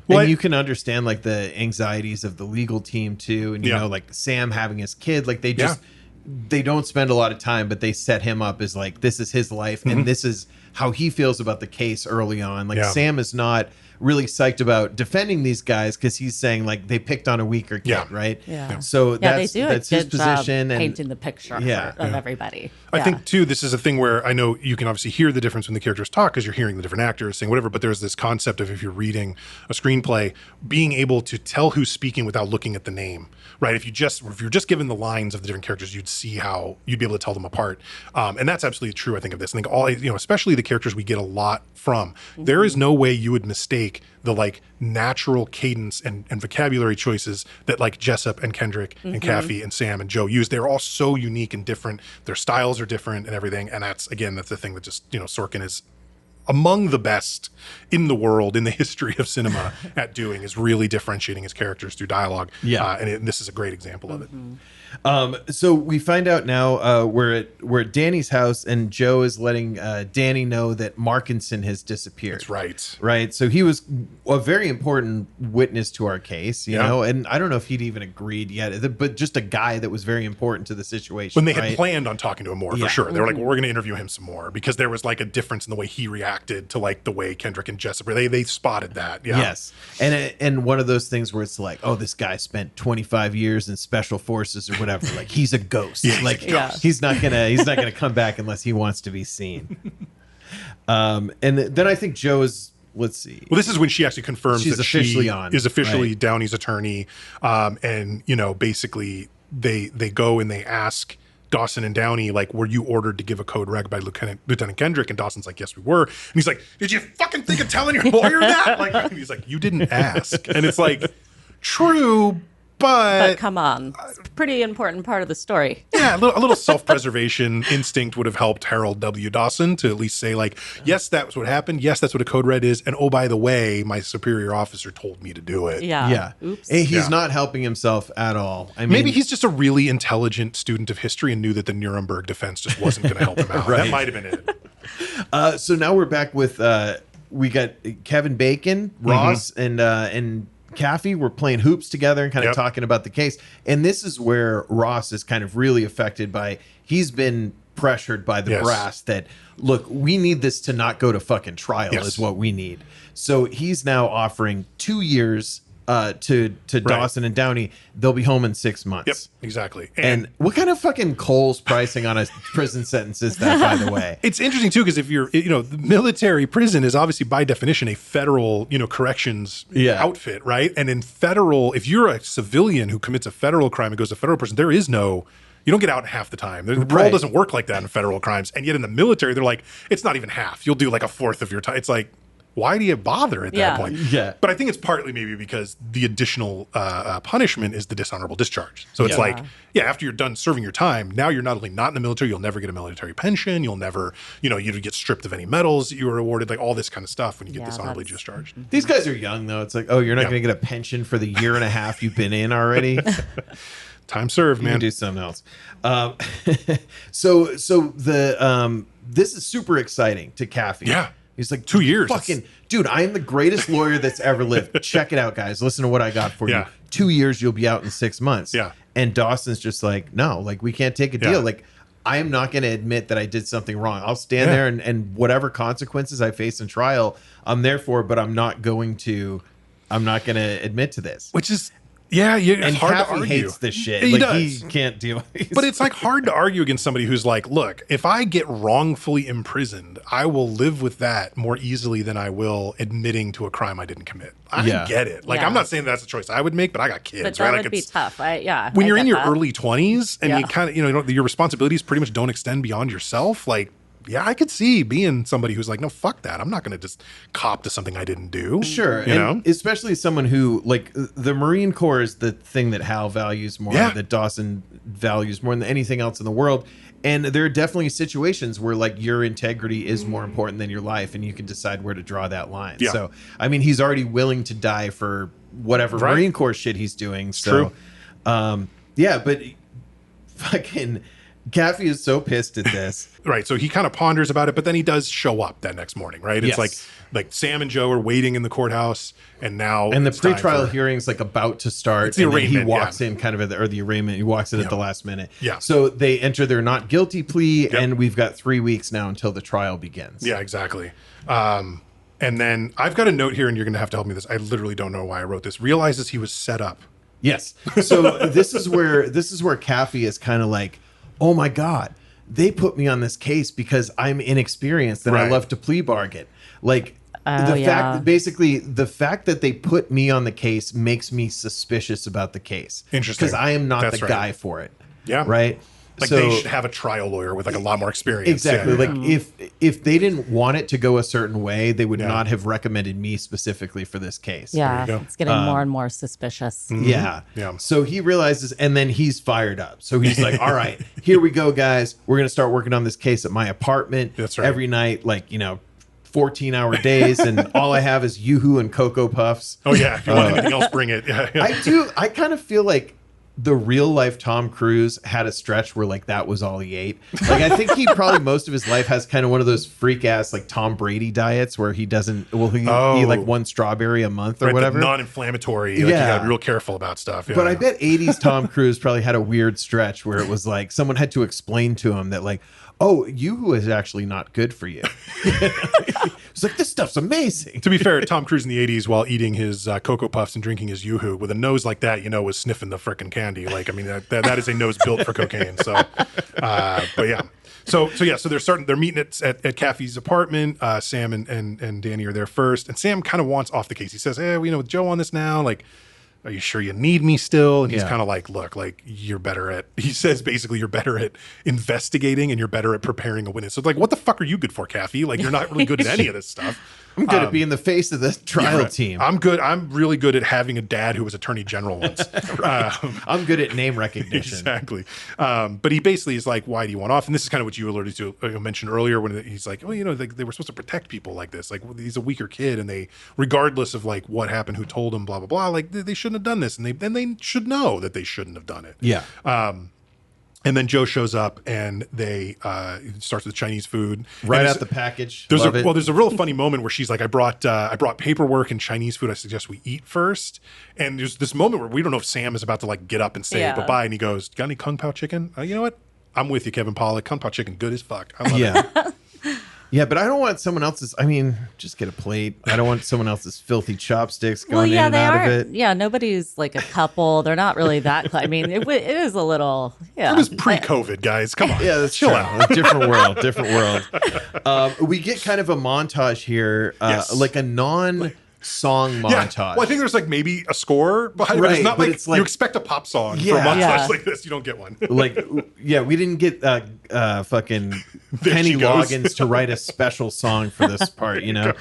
Well, and you can understand like the anxieties of the legal team too. And, like Sam having his kid, like they just, they don't spend a lot of time, but they set him up as like, this is his life. And this is how he feels about the case early on. Like Sam is not really psyched about defending these guys because he's saying like they picked on a weaker kid, right? Yeah. So that's they do his position and and painting the picture of everybody. I think too, this is a thing where I know you can obviously hear the difference when the characters talk because you're hearing the different actors saying whatever, but there's this concept of if you're reading a screenplay, being able to tell who's speaking without looking at the name, right? If you're just given the lines of the different characters, you'd see how you'd be able to tell them apart. And that's absolutely true, I think, of this. I think especially the characters we get a lot from, there is no way you would mistake the like natural cadence and vocabulary choices that like Jessup and Kendrick and Kaffee and Sam and Joe use. They're all so unique and different. Their styles are different and everything. And that's the thing that just, Sorkin is among the best in the world, in the history of cinema at doing, is really differentiating his characters through dialogue. Yeah. And this is a great example of it. So we find out now we're at Danny's house, and Joe is letting Danny know that Markinson has disappeared. That's right. Right. So he was a very important witness to our case, you know, and I don't know if he'd even agreed yet, but just a guy that was very important to the situation. When they had planned on talking to him more, for sure. They were like, well, we're going to interview him some more because there was like a difference in the way he reacted to like the way Kendrick and Jessup, they spotted that. Yeah. Yes. And one of those things where it's like, oh, this guy spent 25 years in special forces or whatever. Like he's a ghost. He's not gonna come back unless he wants to be seen. And then I think Joe is. Let's see. Well, this is when she actually confirms she's that officially she is officially Downey's attorney, and basically they go and they ask Dawson and Downey, like, were you ordered to give a code reg by Lieutenant Kendrick? And Dawson's like, yes, we were. And he's like, did you fucking think of telling your lawyer that? Like, and he's like, you didn't ask. And it's like, true. But come on, it's a pretty important part of the story. Yeah, a little self-preservation instinct would have helped Harold W. Dawson to at least say, like, yes, that's what happened. Yes, that's what a code red is. And oh, by the way, my superior officer told me to do it. Yeah. Oops. And he's not helping himself at all. I mean, Maybe he's just a really intelligent student of history and knew that the Nuremberg defense just wasn't going to help him out. Right. That might have been it. So now we're back with we got Kevin Bacon, Ross, and Caffey were playing hoops together and kind of talking about the case. And this is where Ross is kind of really affected by, he's been pressured by the brass that, look, we need this to not go to fucking trial is what we need. So he's now offering 2 years to Dawson and Downey. They'll be home in 6 months. Yep, exactly. And what kind of fucking Kohl's pricing on a prison sentence is that, by the way? It's interesting too, because if you're, the military prison is obviously by definition a federal, corrections outfit, right? And in federal, if you're a civilian who commits a federal crime and goes to federal prison, there is no, you don't get out half the time. The parole doesn't work like that in federal crimes. And yet in the military, they're like, it's not even half. You'll do like a fourth of your time. It's like, why do you bother at that point? Yeah. But I think it's partly maybe because the additional punishment is the dishonorable discharge. So it's like, after you're done serving your time, now you're not only not in the military, you'll never get a military pension. You'll never, you get stripped of any medals that you were awarded, like all this kind of stuff when you get dishonorably discharged. These guys are young, though. It's like, oh, you're not going to get a pension for the year and a half you've been in already. Time served, man. Do something else. So this is super exciting to Caffey. Yeah. He's like, 2 years. Fucking dude, I am the greatest lawyer that's ever lived. Check it out, guys. Listen to what I got for you. 2 years, you'll be out in 6 months. Yeah. And Dawson's just like, no, like we can't take a deal. Like, I am not going to admit that I did something wrong. I'll stand there and whatever consequences I face in trial, I'm there for, but I'm not going to admit to this. Which is, it's hard to argue. Hates this shit. He like, does. He can't deal with it. But it's like hard to argue against somebody who's like, look, if I get wrongfully imprisoned, I will live with that more easily than I will admitting to a crime I didn't commit. I get it. Like, I'm not saying that's a choice I would make, but I got kids. But that right? would like be tough. When you're in your early 20s and you kind of, your responsibilities pretty much don't extend beyond yourself, like, I could see being somebody who's like, no, fuck that. I'm not going to just cop to something I didn't do. Sure. And especially someone who, like, the Marine Corps is the thing that Hal values more, that Dawson values more than anything else in the world. And there are definitely situations where, like, your integrity is more important than your life, and you can decide where to draw that line. Yeah. So, I mean, he's already willing to die for whatever Marine Corps shit he's doing. It's so, true. But fucking Caffey is so pissed at this. Right. So he kind of ponders about it, but then he does show up that next morning, right? It's like Sam and Joe are waiting in the courthouse, and now the pretrial hearing's like about to start. It's the arraignment. He walks in kind of the arraignment. He walks in at the last minute. Yeah. So they enter their not guilty plea, and we've got 3 weeks now until the trial begins. Yeah, exactly. And then I've got a note here, and you're going to have to help me with this. I literally don't know why I wrote this. Realizes he was set up. Yes. So this is where Caffey is kind of like, oh my God, they put me on this case because I'm inexperienced and I love to plea bargain. Like the fact that they put me on the case makes me suspicious about the case. Interesting. Because I am not the guy for it. Yeah. Right. Like, they should have a trial lawyer with like a lot more experience. Exactly. Like if they didn't want it to go a certain way, they would not have recommended me specifically for this case. Yeah, it's getting more and more suspicious. Yeah. So he realizes, and then he's fired up. So he's like, all right, here we go, guys. We're going to start working on this case at my apartment. That's right. Every night, 14-hour days, and all I have is Yoo-Hoo and Cocoa Puffs. Oh, yeah. If you want anything else, bring it. Yeah. I kind of feel like the real life Tom Cruise had a stretch where that was all he ate. Like, I think he probably most of his life has kind of one of those freak ass Tom Brady diets where he doesn't eat like one strawberry a month or whatever. Non-inflammatory. You gotta be real careful about stuff. Yeah. But I bet 80s Tom Cruise probably had a weird stretch where it was like someone had to explain to him that oh, Yoo-Hoo is actually not good for you. It's like, this stuff's amazing. To be fair, Tom Cruise in the 80s, while eating his Cocoa Puffs and drinking his Yoo-Hoo, with a nose like that, was sniffing the frickin' candy. That is a nose built for cocaine. So, but yeah. So they're meeting at Caffey's apartment. Sam and Danny are there first. And Sam kind of wants off the case. He says, hey, with Joe on this now, are you sure you need me still? And he's kind of like, look, you're better at, he says basically you're better at investigating and you're better at preparing a witness. So what the fuck are you good for, Caffey? You're not really good at any of this stuff. I'm good at being the face of the trial team. I'm good. I'm really good at having a dad who was attorney general once. I'm good at name recognition. Exactly. But he basically is like, why do you want off? And this is kind of what you alluded to, mentioned earlier when he's like, oh, they were supposed to protect people like this. Like, he's a weaker kid, and they, regardless of like what happened, who told him, blah, blah, blah, like they shouldn't have done this. And they should know that they shouldn't have done it. Yeah. And then Joe shows up, and they starts with Chinese food Right out the package. There's Love it. there's a real funny moment where she's like, I brought paperwork and Chinese food. I suggest we eat first. And there's this moment where we don't know if Sam is about to like get up and say bye-bye, and he goes, got any Kung Pao chicken? You know what? I'm with you, Kevin Pollak. Kung Pao chicken, good as fuck. I love it. Yeah, but I don't want someone else's. I mean, just get a plate. I don't want someone else's filthy chopsticks going in and out of it. Yeah, nobody's like a couple. They're not really that. I mean, it is a little. Yeah, It was pre-COVID, guys. Come on. Yeah, that's chill true. out. Different world. Different world. We get kind of a montage here, Yes. like a non-song montage. Yeah. Well, I think there's like maybe a score behind it, but it's Right, not but like, it's like- you expect a pop song for a Yeah. montage Yeah. like this. You don't get one. Like, yeah, we didn't get fucking Kenny she goes. Loggins to write a special song for this part, you know?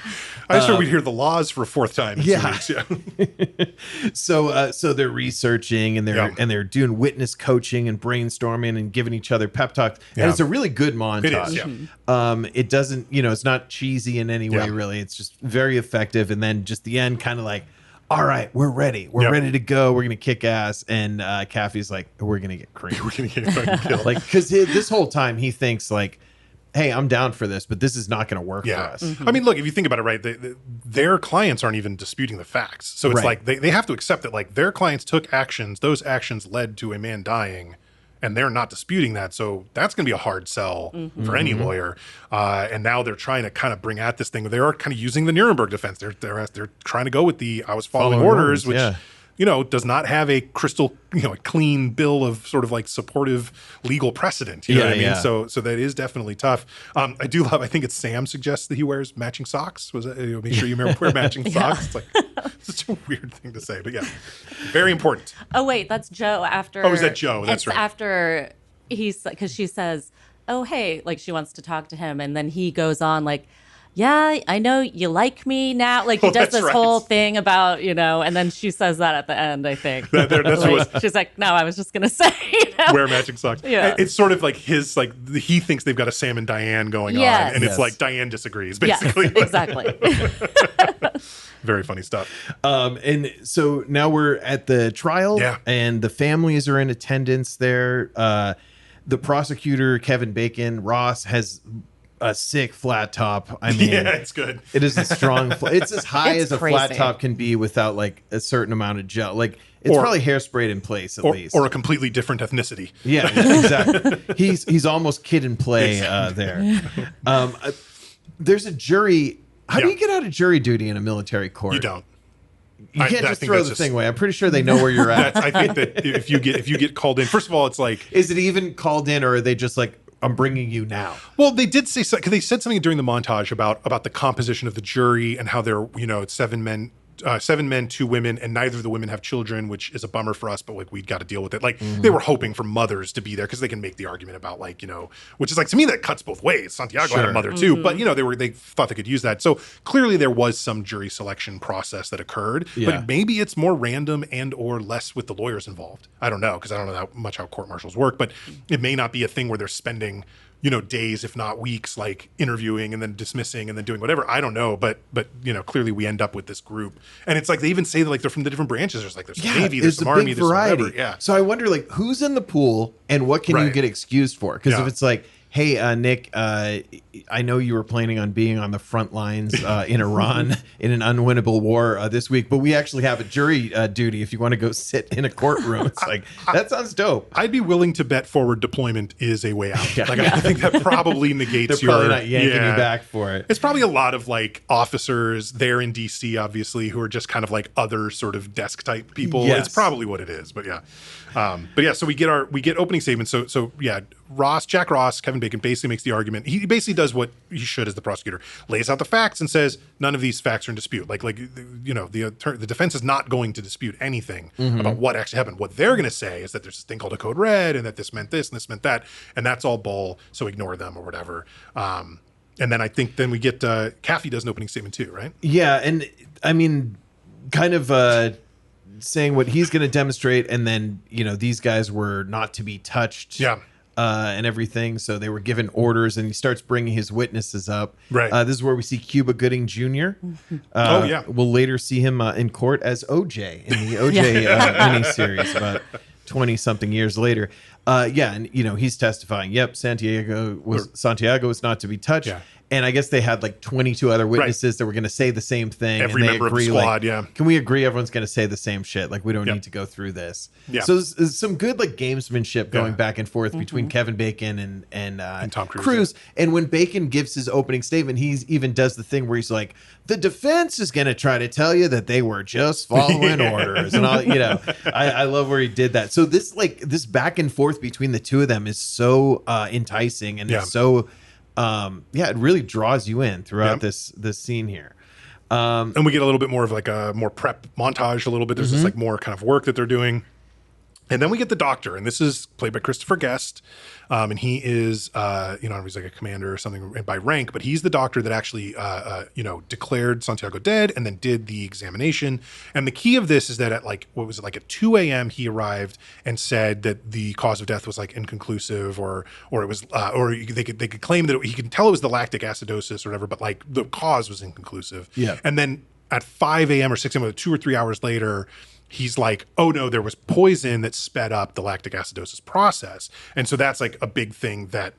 I just we'd hear the laws for a fourth time. In 2 yeah. weeks. Yeah. So they're researching and they're doing witness coaching and brainstorming and giving each other pep talks. Yeah. And it's a really good montage. It is, yeah. It doesn't, it's not cheesy in any way, Yeah. really. It's just very effective. And then just the end, kind of like, all right, we're ready. We're Yep. ready to go. We're gonna kick ass. And Caffey's like, we're gonna get creamed. We're gonna get fucking killed. Like, because this whole time he thinks like, hey, I'm down for this, but this is not going to work for Yeah. us. I mean, look, if you think about it, right, their clients aren't even disputing the facts. So it's Right. like they have to accept that like their clients took actions, those actions led to a man dying, and they're not disputing that. So that's going to be a hard sell for any lawyer. And now they're trying to kind of bring at this thing. They are kind of using the Nuremberg defense. They're trying to go with the I was following orders, which yeah. Does not have a crystal, a clean bill of sort of like supportive legal precedent. You know what I mean? Yeah. So that is definitely tough. I do love, I think it's Sam suggests that he wears matching socks. Was it, make sure you wear matching socks. It's like such a weird thing to say, but yeah, very important. Oh wait, that's Joe after. Oh, is that Joe? That's it's right. After because she says, "Oh hey," like she wants to talk to him, and then he goes on like, "Yeah, I know you like me now." Like he does that's this right. whole thing about and then she says that at the end. I think That's Like, what she's like, "No, I was just gonna say." wear matching socks. Yeah. It's sort of like his, like he thinks they've got a Sam and Diane going Yes. on, and it's Yes. like Diane disagrees, Yes, basically. exactly. Very funny stuff. And so now we're at the trial, Yeah. and the families are in attendance there. The prosecutor, Kevin Bacon, Ross, has a sick flat top. I mean, Yeah, it's good. it is a strong. It's as high It's as a flat crazy. top can be without like a certain amount of gel. Like it's Or- probably hairsprayed in place at least. Or a completely different ethnicity. Yeah, exactly. He's almost kid and play there. There's a jury. How do Yeah. you get out of jury duty in a military court? You don't. You can't I just think throw that's the just- thing away. I'm pretty sure they know where you're at. I think that if you get called in, first of all, it's like, Is it even called in, or are they just like, I'm bringing you now? well, they did say, because they said something during the montage about the composition of the jury and how they're, it's 7 men, 2 women, and neither of the women have children, which is a bummer for us, but like we'd got to deal with it. Like they were hoping for mothers to be there because they can make the argument about like, which is like, to me, that cuts both ways. Santiago had a Sure. mother too, but they thought they could use that. So clearly there was some jury selection process that occurred, Yeah. but maybe it's more random and or less with the lawyers involved. I don't know, because I don't know how court martials work, but it may not be a thing where they're spending days, if not weeks, like interviewing and then dismissing and then doing whatever. I don't know, but clearly we end up with this group, and it's like they even say that like they're from the different branches. There's like there's Navy, there's some a Army, big there's some variety. whatever. Yeah. So I wonder, like, who's in the pool and what can you Right. get excused for? Because Yeah. if it's like, hey, Nick, I know you were planning on being on the front lines in Iran in an unwinnable war this week, but we actually have a jury duty if you want to go sit in a courtroom. It's like, that sounds dope. I'd be willing to bet forward deployment is a way out. Yeah. Like I think that probably They're negates probably your not yanking yeah. you back for it. It's probably a lot of like officers there in DC, obviously, who are just kind of like other sort of desk type people. Yes. It's probably what it is, but yeah. So we get opening statements. So yeah, Jack Ross, Kevin Bacon basically makes the argument. He basically does what he should as the prosecutor, lays out the facts and says none of these facts are in dispute. The defense is not going to dispute anything about what actually happened. What they're going to say is that there's this thing called a code red and that this meant this and this meant that, and that's all bull. So ignore them or whatever. And then I think then we get Kaffee does an opening statement too, right? Yeah, and I mean, kind of saying what he's going to demonstrate, and then these guys were not to be touched. Yeah. And everything. So they were given orders, and he starts bringing his witnesses up. Right. This is where we see Cuba Gooding Jr. Oh, yeah. We'll later see him in court as OJ in the OJ miniseries about 20-something years later. And he's testifying. Yep, Santiago was not to be touched. Yeah. And I guess they had like 22 other witnesses that were going to say the same thing. Every and they member of the agree, squad, yeah. Can we agree everyone's going to say the same shit? Like, we don't need to go through this. Yeah. So there's some good like gamesmanship going back and forth between Kevin Bacon and Tom Cruise. And when Bacon gives his opening statement, he even does the thing where he's like, the defense is going to try to tell you that they were just following orders. And all, I love where he did that. So this back and forth between the two of them is so enticing, and it's so it really draws you in throughout this scene here. And we get a little bit more of like a more prep montage a little bit. There's this like more kind of work that they're doing. And then we get the doctor, and this is played by Christopher Guest. And he is, he's like a commander or something by rank, but he's the doctor that actually, declared Santiago dead and then did the examination. And the key of this is that at at 2 a.m. he arrived and said that the cause of death was like inconclusive, or it was, or they could claim that he could tell it was the lactic acidosis or whatever, but like the cause was inconclusive. Yeah. And then at 5 a.m. or 6 a.m., 2 or 3 hours later, he's like, oh no, there was poison that sped up the lactic acidosis process. And so that's like a big thing that,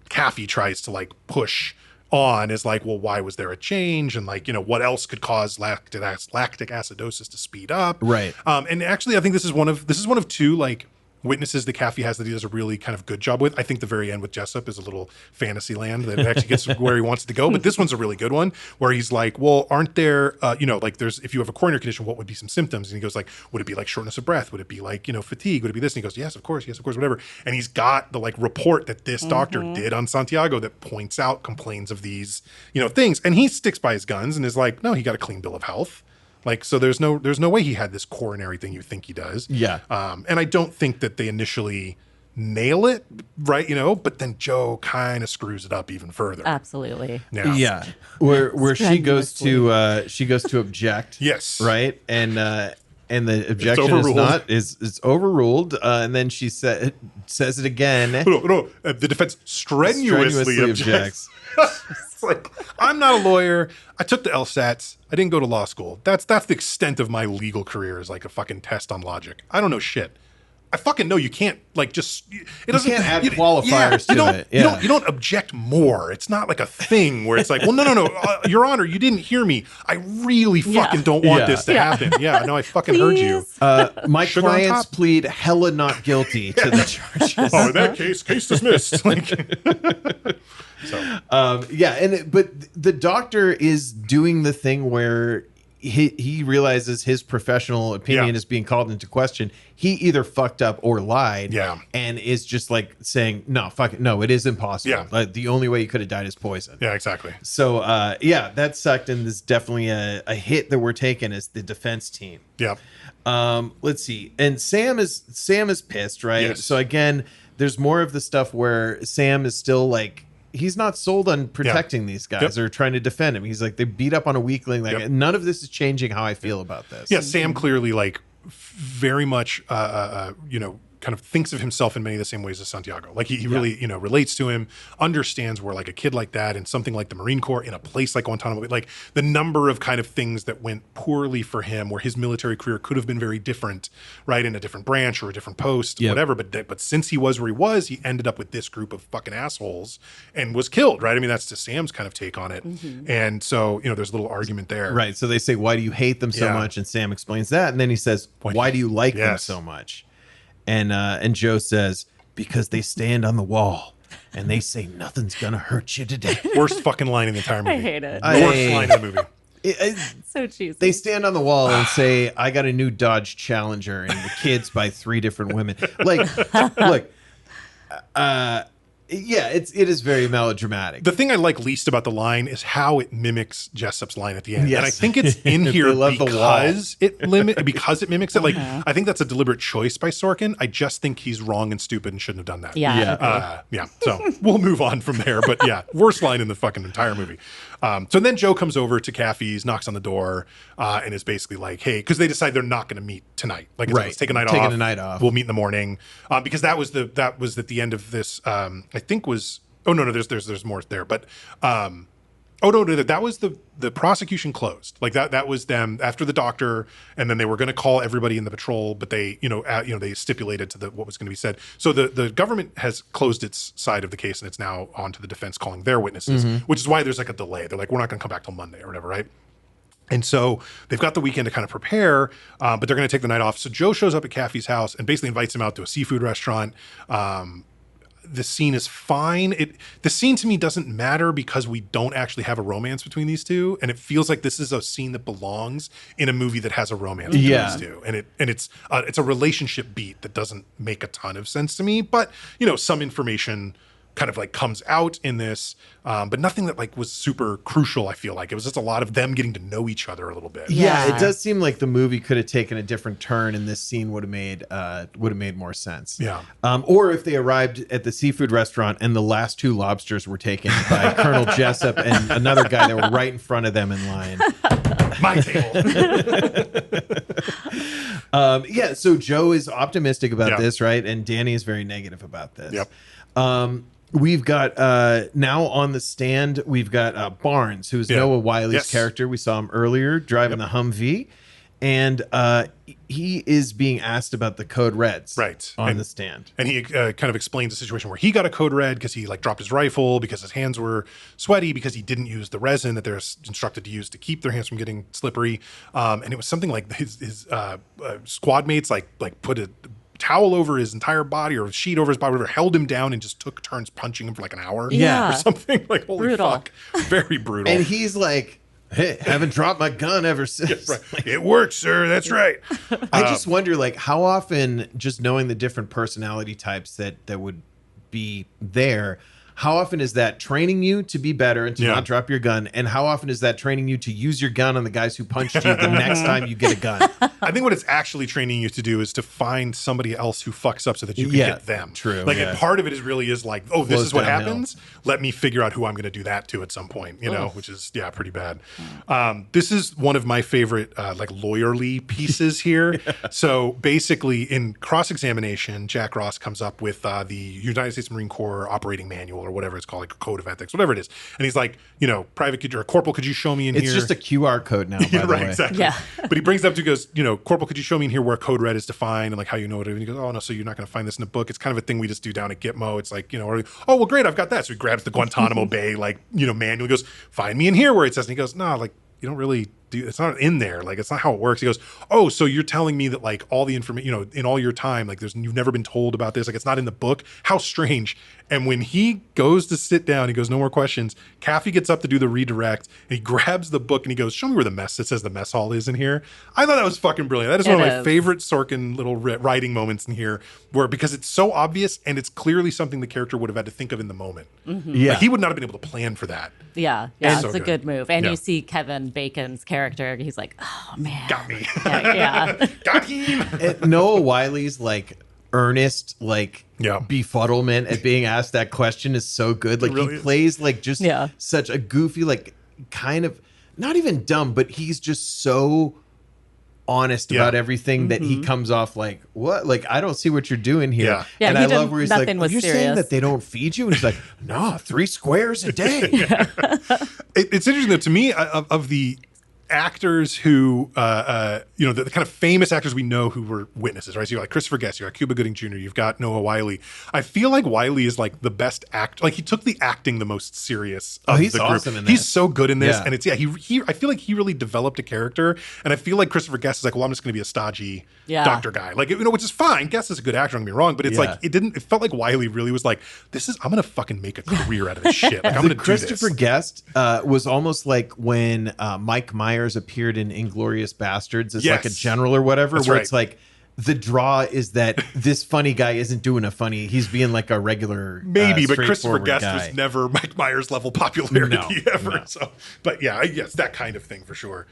Kaffee tries to like push on, is like, well, why was there a change? And like, what else could cause lactic acidosis to speed up? Right. And actually I think this is one of two like witnesses that Kaffee has that he does a really kind of good job with. I think the very end with Jessup is a little fantasy land that actually gets where he wants it to go. But this one's a really good one where he's like, well, aren't there, there's, if you have a coronary condition, what would be some symptoms? And he goes like, would it be like shortness of breath? Would it be like, fatigue? Would it be this? And he goes, yes, of course, whatever. And he's got the like report that this doctor did on Santiago that points out, complains of these, things. And he sticks by his guns and is like, no, he got a clean bill of health. Like, so there's no way he had this coronary thing you think he does. Yeah. And I don't think that they initially nail it, right? But then Joe kind of screws it up even further. Absolutely. Yeah. Where she goes to object. Yes. Right. And the objection is overruled. And then she says it again. No. The defense strenuously objects. It's like, I'm not a lawyer. I took the LSATs. I didn't go to law school. That's the extent of my legal career, is like a fucking test on logic. I don't know shit. I fucking know you can't like just. It doesn't. You can't add qualifiers to it. Yeah. You don't object more. It's not like a thing where it's like, well, no, Your Honor, you didn't hear me. I really fucking don't want this to happen. Yeah, no, I fucking heard you. My clients plead hella not guilty to the charges. Oh, in that case dismissed. But the doctor is doing the thing where he realizes his professional opinion is being called into question. He either fucked up or lied. Yeah. And is just like saying, no, fuck it. No, it is impossible. Yeah. Like, the only way you could have died is poison. Yeah, exactly. So, that sucked. And there's definitely a hit that we're taking as the defense team. Yeah. Let's see. And Sam is pissed, right? Yes. So again, there's more of the stuff where Sam is still like, he's not sold on protecting these guys or trying to defend him. He's like, they beat up on a weakling. Like, none of this is changing how I feel about this. Yeah, Sam clearly like very much, kind of thinks of himself in many of the same ways as Santiago. Like he really, relates to him, understands where like a kid like that and something like the Marine Corps in a place like Guantanamo, like the number of kind of things that went poorly for him, where his military career could have been very different, right? In a different branch or a different post, whatever. But since he was where he was, he ended up with this group of fucking assholes and was killed, right? I mean, that's just Sam's kind of take on it. And so, there's a little argument there. Right. So they say, why do you hate them so much? And Sam explains that. And then he says, why do you like them so much? And Joe says, because they stand on the wall and they say nothing's gonna hurt you today. Worst fucking line in the entire movie. I hate it. Worst line in the movie. So cheesy. They stand on the wall and say, I got a new Dodge Challenger and the kids by 3 different women. Like, look, Yeah, it is very melodramatic. The thing I like least about the line is how it mimics Jessup's line at the end. Yes. And I think it's in here They love the wall. because it mimics it. Like, I think that's a deliberate choice by Sorkin. I just think he's wrong and stupid and shouldn't have done that. Yeah. So we'll move on from there. But yeah, worst line in the fucking entire movie. So then Joe comes over to Caffey's, knocks on the door, and is basically like, hey, because they decide they're not going to meet tonight. Like, let's take a night off. Taking a night off. We'll meet in the morning. Because that was at the end of this, I think was, there's more there. But, that was the prosecution closed. Like that was them after the doctor, and then they were going to call everybody in the patrol, but they, they stipulated to what was going to be said. So the government has closed its side of the case, and it's now on to the defense calling their witnesses, which is why there's like a delay. They're like, we're not going to come back till Monday or whatever, right? And so they've got the weekend to kind of prepare, but they're going to take the night off. So Joe shows up at Caffey's house and basically invites him out to a seafood restaurant. The scene is fine. The scene to me doesn't matter because we don't actually have a romance between these two, and it feels like this is a scene that belongs in a movie that has a romance between these two. And it's a relationship beat that doesn't make a ton of sense to me, but some information kind of like comes out in this, but nothing that like was super crucial. I feel like it was just a lot of them getting to know each other a little bit. Yeah, it does seem like the movie could have taken a different turn, and this scene would have made more sense. Yeah. Or if they arrived at the seafood restaurant and the last 2 lobsters were taken by Colonel Jessup and another guy that were right in front of them in line. My table. So Joe is optimistic about this, right? And Danny is very negative about this. Yep. We've got now on the stand, we've got Barnes, who's Noah Wiley's character. We saw him earlier driving the Humvee. And he is being asked about the code reds on the stand. And he kind of explains the situation where he got a code red because he like dropped his rifle because his hands were sweaty because he didn't use the resin that they're instructed to use to keep their hands from getting slippery. And it was something like his squad mates like put a towel over his entire body or a sheet over his body, whatever, held him down and just took turns punching him for like an hour or something. Like, holy brutal. Fuck. Very brutal. And he's like, hey, haven't dropped my gun ever since. Yeah, right. It works, sir. That's right. I just wonder, like, how often, just knowing the different personality types that would be there, how often is that training you to be better and to not drop your gun? And how often is that training you to use your gun on the guys who punched you the next time you get a gun? I think what it's actually training you to do is to find somebody else who fucks up so that you can hit them. True. Like, and part of it is really is like, oh, this is what happens. Let me figure out who I'm going to do that to at some point, which is, pretty bad. This is one of my favorite, like, lawyerly pieces here. So basically, in cross-examination, Jack Ross comes up with the United States Marine Corps operating manual or whatever it's called, like a code of ethics, whatever it is. And he's like, private or corporal, could you show me in here? It's just a QR code now, by the way. Exactly. Yeah. But he brings it up to, goes, corporal, could you show me in here where code red is defined and like how you know it? And he goes, oh no, so you're not going to find this in a book. It's kind of a thing we just do down at Gitmo. It's like, or, oh, well, great, I've got that. So he grabs the Guantanamo Bay, like, manual. He goes, find me in here where it says, and he goes, no, like, you don't really do, it's not in there. Like, it's not how it works. He goes, oh, so you're telling me that like all the information, in all your time, like you've never been told about this. Like, it's not in the book. How strange. And when he goes to sit down, he goes, no more questions. Caffey gets up to do the redirect and he grabs the book and he goes, show me where it says the mess hall is in here. I thought that was fucking brilliant. That is one of my favorite Sorkin little writing moments in here because it's so obvious and it's clearly something the character would have had to think of in the moment. Mm-hmm. Yeah. Like, he would not have been able to plan for that. Yeah. It's a good move. And you see Kevin Bacon's character. He's like, oh, man. Got me. Yeah. Got him. And Noah Wiley's like earnest, like befuddlement at being asked that question is so good. Like, he plays like just such a goofy, like kind of not even dumb, but he's just so honest about everything that he comes off like, what? Like, I don't see what you're doing here. Yeah, and I love where he's like, you're serious. Saying that they don't feed you? And he's like, no, 3 squares a day. It's interesting though, to me, of the actors who, the kind of famous actors we know who were witnesses, right? So you got like Christopher Guest, you got Cuba Gooding Jr., you've got Noah Wiley. I feel like Wiley is like the best actor. Like, he took the acting the most serious of he's the group. Awesome in this. He's so good in this, and it's he. I feel like he really developed a character, and I feel like Christopher Guest is like, well, I'm just going to be a stodgy doctor guy, like, which is fine. Guest is a good actor, don't get me wrong, but it's like it felt like Wiley really was like, I'm going to fucking make a career out of this shit. Like, I'm going to do this. Christopher Guest was almost like when Mike Myers appeared in Inglourious Bastards as like a general or whatever, it's like the draw is that this funny guy isn't doing a funny. He's being like a regular, maybe, but Christopher straightforward Guest guy. was never Mike Myers level popularity ever. No. So, but yeah, yes, that kind of thing for sure.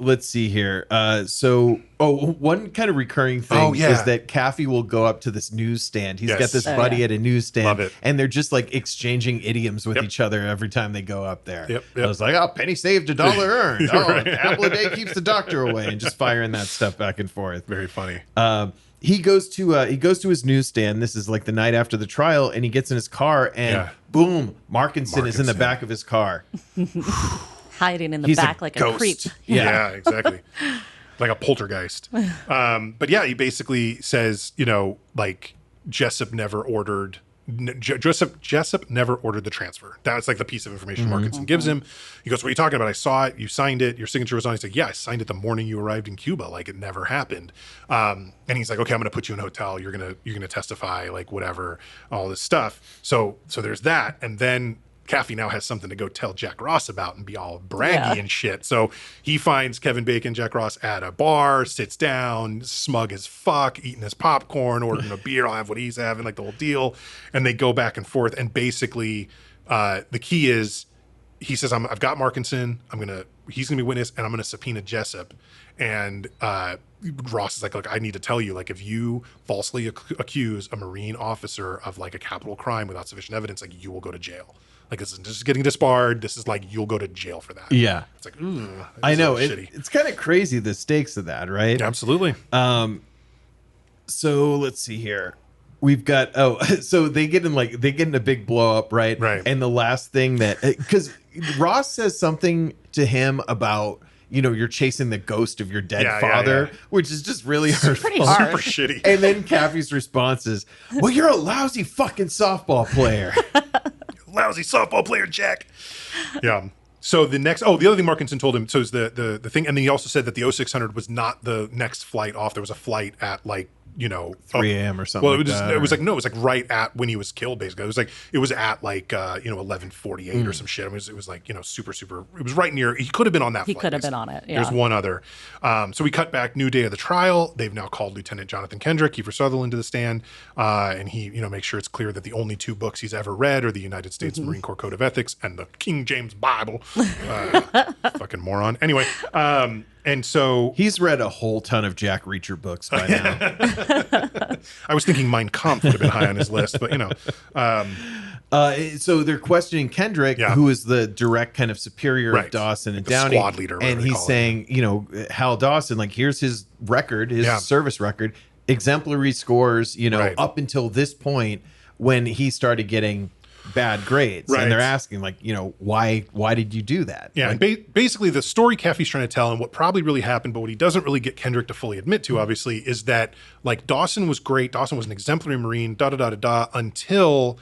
Let's see here. One kind of recurring thing is that Kaffee will go up to this newsstand. He's got this buddy at a newsstand, Love it. and they're just like exchanging idioms with each other every time they go up there. Yep. I was like, oh, penny saved, a dollar earned. Oh, an apple a day keeps the doctor away, and just firing that stuff back and forth. Very funny. He goes to his newsstand. This is like the night after the trial, and he gets in his car, and boom, Markinson is in the back of his car. Hiding in the back like a creep. Yeah, exactly. Like a poltergeist. But yeah, he basically says, like Jessup never ordered the transfer. That's like the piece of information Markinson gives him. He goes, "What are you talking about? I saw it. You signed it. Your signature was on it." He's like, "Yeah, I signed it the morning you arrived in Cuba. Like it never happened." And he's like, "Okay, I'm going to put you in a hotel. You're going to testify, like whatever, all this stuff." So there's that. And then Kaffee now has something to go tell Jack Ross about and be all braggy and shit. So he finds Kevin Bacon, Jack Ross at a bar, sits down, smug as fuck, eating his popcorn, ordering a beer. I'll have what he's having, like the whole deal. And they go back and forth. And basically, the key is he says, I've got Markinson. He's going to be witness, and I'm going to subpoena Jessup. And Ross is like, "Look, I need to tell you, like, if you falsely accuse a Marine officer of like a capital crime without sufficient evidence, like you will go to jail. Like, this isn't just getting disbarred. This is like, you'll go to jail for that." Yeah. It's like, I know. It's kind of crazy, the stakes of that, right? Yeah, absolutely. So let's see here. We've got, so they get in a big blow up, right? Right. And the last thing because Ross says something to him about, you're chasing the ghost of your dead father, which is just really hurtful. Pretty hard. Super shitty. And then Kaffee's response is, "Well, you're a lousy fucking softball player." Lousy softball player, Jack. Yeah. So the other thing Markinson told him, so is the thing, and then he also said that the 0600 was not the next flight off. There was a flight at 3 a.m. or something. Well, it was like right at when he was killed. Basically, it was at 11:48 or some shit. It was like super. It was right near. He could have been on that. He flight, could have basically. been on it. Yeah. There's one other. So we cut back. New day of the trial. They've now called Lieutenant Jonathan Kendrick, Kiefer Sutherland, to the stand, and he makes sure it's clear that the only two books he's ever read are the United States Marine Corps Code of Ethics and the King James Bible. Fucking moron. Anyway. And so he's read a whole ton of Jack Reacher books by now. I was thinking Mein Kampf would have been high on his list, but so they're questioning Kendrick, who is the direct kind of superior of Dawson and the Downey, squad leader, and he's saying, Hal Dawson, like, here's his record, his service record, exemplary scores, up until this point when he started getting bad grades, and they're asking, like, why did you do that? Yeah, like, and basically the story Kaffee's trying to tell, and what probably really happened, but what he doesn't really get Kendrick to fully admit to, obviously, is that like Dawson was great. Dawson was an exemplary Marine, until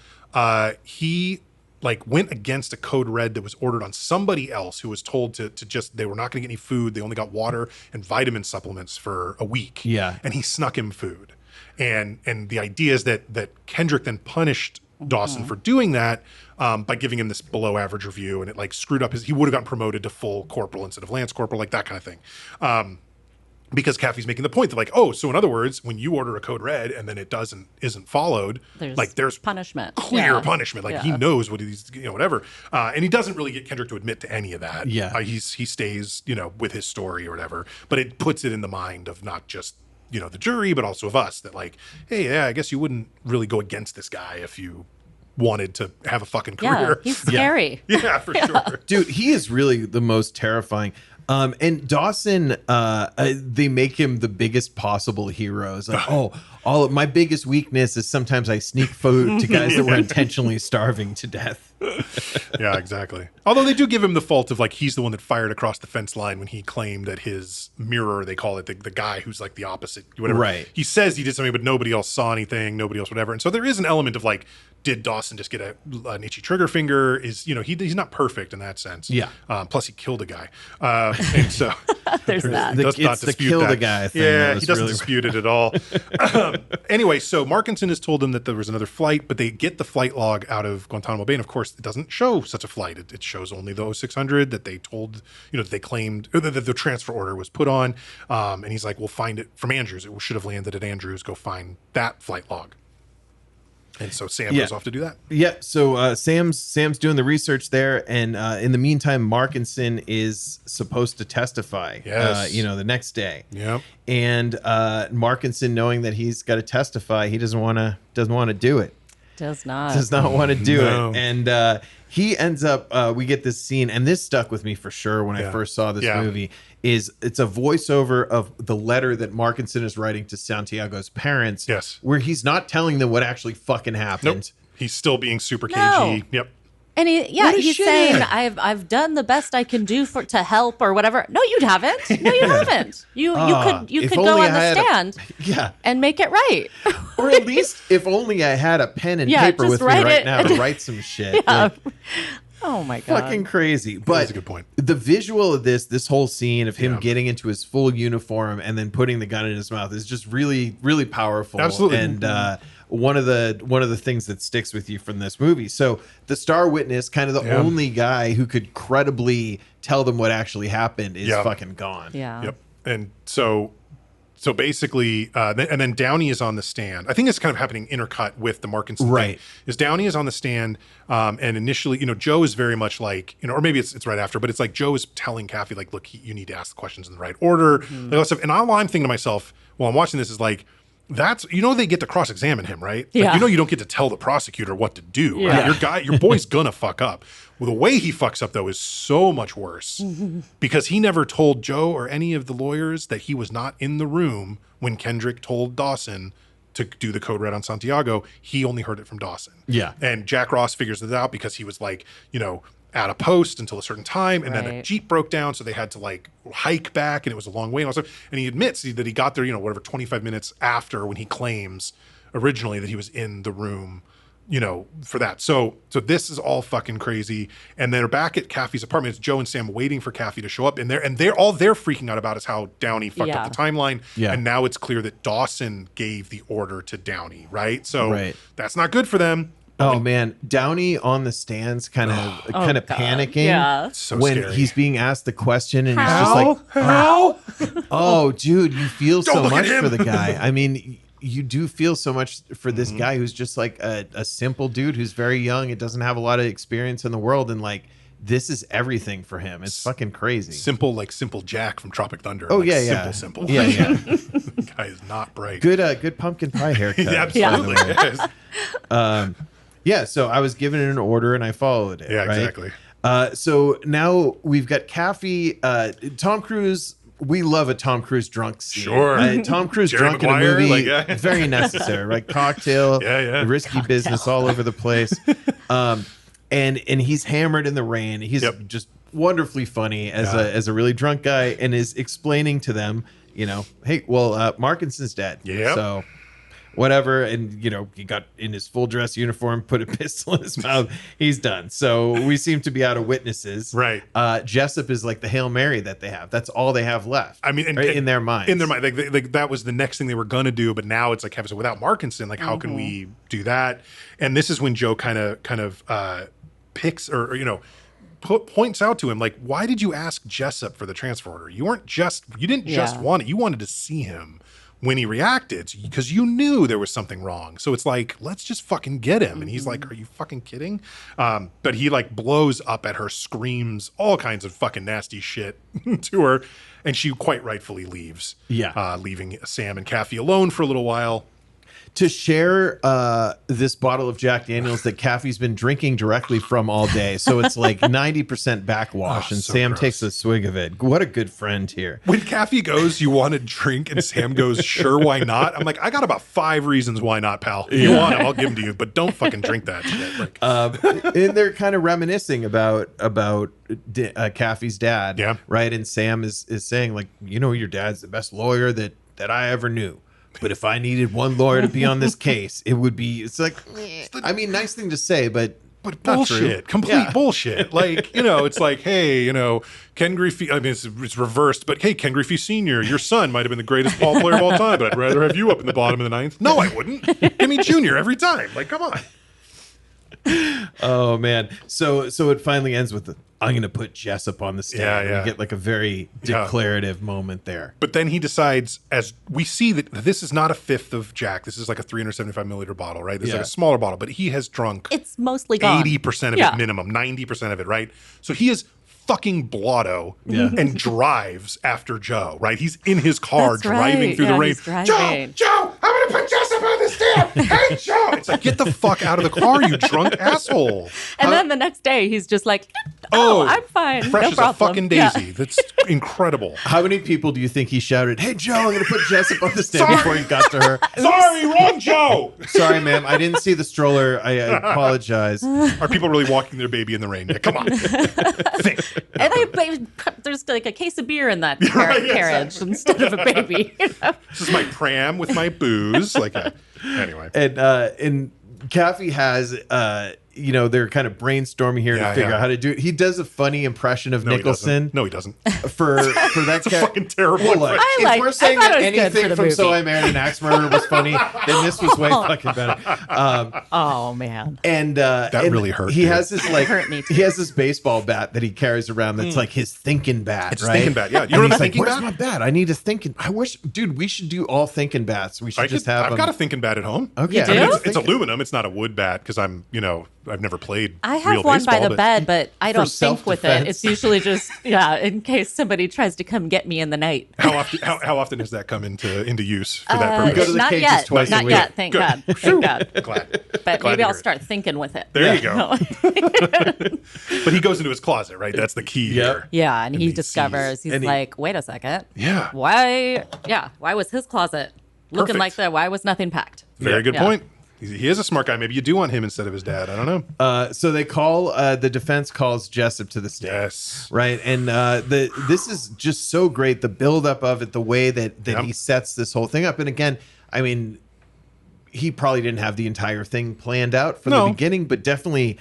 he like went against a code red that was ordered on somebody else who was told to just, they were not going to get any food. They only got water and vitamin supplements for a week. Yeah, and he snuck him food, and the idea is that Kendrick then punished Dawson for doing that by giving him this below average review, and it like screwed up he would have gotten promoted to full corporal instead of lance corporal, like that kind of thing. Because Kaffee's making the point that like, so in other words, when you order a code red and then it isn't followed, there's punishment, clear punishment. Like he knows what he's, whatever. And he doesn't really get Kendrick to admit to any of that. Yeah. He stays, with his story or whatever, but it puts it in the mind of not just, the jury, but also of us that like, hey, yeah, I guess you wouldn't really go against this guy if you wanted to have a fucking career. Yeah, he's scary. Yeah, for sure. Dude, he is really the most terrifying. And Dawson, they make him the biggest possible hero. It's like, my biggest weakness is sometimes I sneak food to guys that were intentionally starving to death. Yeah, exactly. Although they do give him the fault of like, he's the one that fired across the fence line when he claimed that his mirror, they call it, the guy who's like the opposite, whatever. Right. He says he did something, but nobody else saw anything, nobody else, whatever. And so there is an element of like, did Dawson just get an itchy trigger finger? He's not perfect in that sense. Yeah. Plus he killed a guy. And so There's that. Does not It's the dispute kill that. the guy thing. Yeah, That he was doesn't really- dispute it at all. Anyway, so Markinson has told them that there was another flight, but they get the flight log out of Guantanamo Bay, and of course, it doesn't show such a flight. It shows only the 0600 that they told, that they claimed, or that the transfer order was put on. And he's like, we'll find it from Andrews. It should have landed at Andrews. Go find that flight log. And so Sam goes off to do that. Yeah, so Sam's doing the research there, and in the meantime, Markinson is supposed to testify. Yes. The next day. Yep. And Markinson, knowing that he's got to testify, he doesn't want to do it. Does not. Does not want to do No. it, and he ends up. We get this scene, and this stuck with me for sure when I first saw this movie. It's a voiceover of the letter that Markinson is writing to Santiago's parents. Yes. Where he's not telling them what actually fucking happened. Nope. He's still being super cagey. No. Yep. And What a he's shithead. saying, I've done the best I can do to help or whatever. No, you haven't. No, you haven't. You if could go only on I the had stand Yeah. and make it right. Or at least if only I had a pen and Yeah, paper just with me write right it. now to write some shit. Yeah. Like, Oh my god. fucking crazy. But That's a good point. the visual of this whole scene of him getting into his full uniform and then putting the gun in his mouth is just really, really powerful. Absolutely. And one of the things that sticks with you from this movie. So the star witness, kind of the only guy who could credibly tell them what actually happened, is fucking gone. Yeah. Yep. And so basically, and then Downey is on the stand. I think it's kind of happening intercut with the Markinson thing. Right. Is Downey is on the stand, and initially, Joe is very much like, or maybe it's right after, but it's like Joe is telling Kathy, like, look, you need to ask the questions in the right order. Like all that stuff. And all I'm thinking to myself while I'm watching this is like, that's, they get to cross-examine him, right? Like, Yeah. you don't get to tell the prosecutor what to do. Yeah. Right? Your boy's gonna fuck up. Well, the way he fucks up though is so much worse because he never told Joe or any of the lawyers that he was not in the room when Kendrick told Dawson to do the code red on Santiago. He only heard it from Dawson. Yeah. And Jack Ross figures it out because he was like, at a post until a certain time, and then a Right. Jeep broke down, so they had to like hike back, and it was a long way. And also, and he admits that he got there, 25 minutes after when he claims originally that he was in the room, for that. So this is all fucking crazy. And they're back at Kathy's apartment. It's Joe and Sam waiting for Kathy to show up, and they're freaking out about is how Downey fucked up the timeline. Yeah. And now it's clear that Dawson gave the order to Downey, right? So Right. that's not good for them. Oh man, Downey on the stands, kind of God. panicking. Yeah. So when scary. he's being asked the question, and he's just like, How? "Oh, dude, you feel Don't so look at much him. for the guy." I mean, you do feel so much for this guy who's just like a simple dude who's very young. It doesn't have a lot of experience in the world, and like this is everything for him. It's fucking crazy. Simple Jack from Tropic Thunder. Oh Like, yeah. Simple. Yeah, yeah. The guy is not bright. Good pumpkin pie haircut. Absolutely. Yes. Yeah, so I was given an order and I followed it. Yeah, right? exactly. So now we've got Kathy, Tom Cruise. We love a Tom Cruise drunk scene. Sure. Tom Cruise Jerry drunk in a Maguire, movie, like, yeah. very necessary, right? Cocktail, Yeah. risky business all over the place. And he's hammered in the rain. He's just wonderfully funny as a really drunk guy, and is explaining to them, hey, well, Markinson's dead. Yep. So whatever, and he got in his full dress uniform, put a pistol in his mouth, he's done. So we seem to be out of witnesses. Right. Jessup is like the Hail Mary that they have. That's all they have left. I mean, right? In their minds. In their mind, like that was the next thing they were gonna do, but now it's like, so without Markinson, like, how can we do that? And this is when Joe kind of picks or points out to him, like, why did you ask Jessup for the transfer order? You didn't just want it. You wanted to see him when he reacted because you knew there was something wrong. So it's like, let's just fucking get him. And he's like, are you fucking kidding? But he like blows up at her, screams all kinds of fucking nasty shit to her. And she quite rightfully leaves. Yeah. Leaving Sam and Kathy alone for a little while. To share this bottle of Jack Daniels that Kathy's been drinking directly from all day. So it's like 90% backwash, and so Sam gross. takes a swig of it. What a good friend here. When Kathy goes, you want to drink, and Sam goes, sure, why not? I'm like, I got about 5 reasons why not, pal. If you want them, I'll give them to you, but don't fucking drink that shit. Like, And they're kind of reminiscing about Kathy's dad. Yeah. Right. And Sam is saying, like, your dad's the best lawyer that I ever knew. But if I needed one lawyer to be on this case, it would be, it's like, I mean, nice thing to say, but but Not true. bullshit, complete Yeah. bullshit. Like, it's like, hey, Ken Griffey, I mean, it's reversed, but hey, Ken Griffey Sr., your son might have been the greatest ball player of all time, but I'd rather have you up in the bottom of the ninth. No, I wouldn't. Give me Junior every time. Like, come on. Oh man. So it finally ends with I'm going to put Jessup on the stand. Yeah. We get like a very declarative moment there. But then he decides, as we see that this is not a fifth of Jack. This is like a 375 milliliter bottle, right? This is like a smaller bottle, but he has drunk It's mostly gone. 80% of it minimum, 90% of it, right? So he is fucking blotto and drives after Joe, right? He's in his car That's driving right. through the Yeah, rain. he's driving. Joe, I'm going to put Jessup on the stand. Hey, Joe. It's like, get the fuck out of the car, you drunk asshole. And then the next day, he's just like, oh, I'm fine. Fresh No as problem. a fucking daisy. That's incredible. How many people do you think he shouted, "Hey Joe, I'm going to put Jessup on the stand" before he got to her? Sorry, wrong Joe. Sorry, ma'am, I didn't see the stroller. I apologize. Are people really walking their baby in the rain? Yeah, come on. Think. And there's like a case of beer in that Right, yeah, carriage instead of a baby. This is my pram with my booze. Like, anyway. And Caffey has they're kind of brainstorming here to figure out how to do it. He does a funny impression of Nicholson. No, he doesn't. For that Fucking terrible. Well, look, I if we're saying thought that it was good for anything the from movie. So I Married an Axe Murderer was funny, then this was way fucking better. Oh, man. And That really hurt, He dude. has this like Hurt me too. he has this baseball bat that he carries around that's like his thinking bat. It's his right? thinking bat, yeah. You And don't have he's a like, thinking "Where's bat?" my bat? I need a thinking. I wish, dude, we should do all thinking bats. We should just have I've them. got a thinking bat at home. Okay, You do? I mean, It's aluminum. It's not a wood bat because I've never played. I real have one by baseball, the but- bed, but I don't think with it. self-defense. It's usually just, in case somebody tries to come get me in the night. How often has that come into use for that go to purpose? the Not cages yet. twice a Not week. yet. Thank Good. God. Thank God. Glad. But Glad maybe to I'll hear it. start thinking with it. There you go. But he goes into his closet, right? That's the key here. Yeah, and he he discovers, and he's he- like, wait a second. Yeah. Why was his closet looking Perfect. like that? Why was nothing packed? Very good Yeah. point. He is a smart guy. Maybe you do want him instead of his dad. I don't know. So they call the defense calls Jessup to the stand. Yes. Right. And this is just so great. The buildup of it, the way that Yep. he sets this whole thing up. And again, I mean, he probably didn't have the entire thing planned out from the No. beginning, but definitely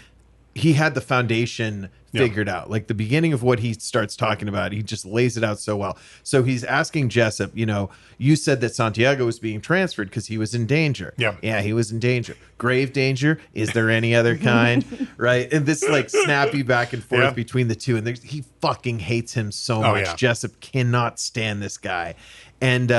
he had the foundation figured out. Like the beginning of what he starts talking about, he just lays it out so well. So he's asking Jessup, you said that Santiago was being transferred because he was in danger. Yeah, he was in danger. Grave danger. Is there any other kind? Right. And this like snappy back and forth Yeah. between the two. And he fucking hates him so Oh, much. yeah. Jessup cannot stand this guy. And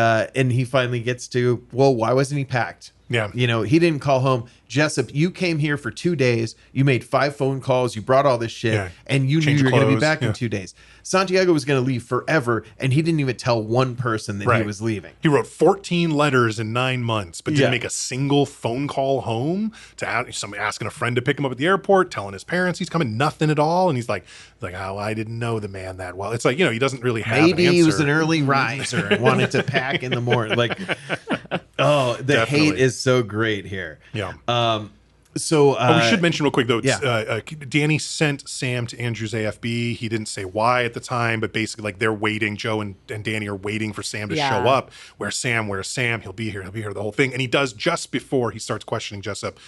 he finally gets to, well, why wasn't he packed? Yeah. He didn't call home. Jessup, you came here for 2 days. You made 5 phone calls. You brought all this shit. Yeah. And you Change knew you were going to be clothes. back Yeah. in 2 days. Santiago was going to leave forever. And he didn't even tell one person that he Right. was leaving. He wrote 14 letters in 9 months, but didn't Yeah. make a single phone call home to somebody asking a friend to pick him up at the airport, telling his parents he's coming, nothing at all. And he's like, oh, I didn't know the man that well. It's like, he doesn't really have Maybe an he was answer. an early riser and wanted to pack in the morning. Like, oh, the Definitely. hate is so great here. Yeah. So we should mention real quick though. yeah. Danny sent Sam to Andrew's AFB. He didn't say why at the time, but basically like they're waiting. Joe and Danny are waiting for Sam to Yeah. show up. Where's Sam? He'll be here. The whole thing. And he does just before he starts questioning Jessup.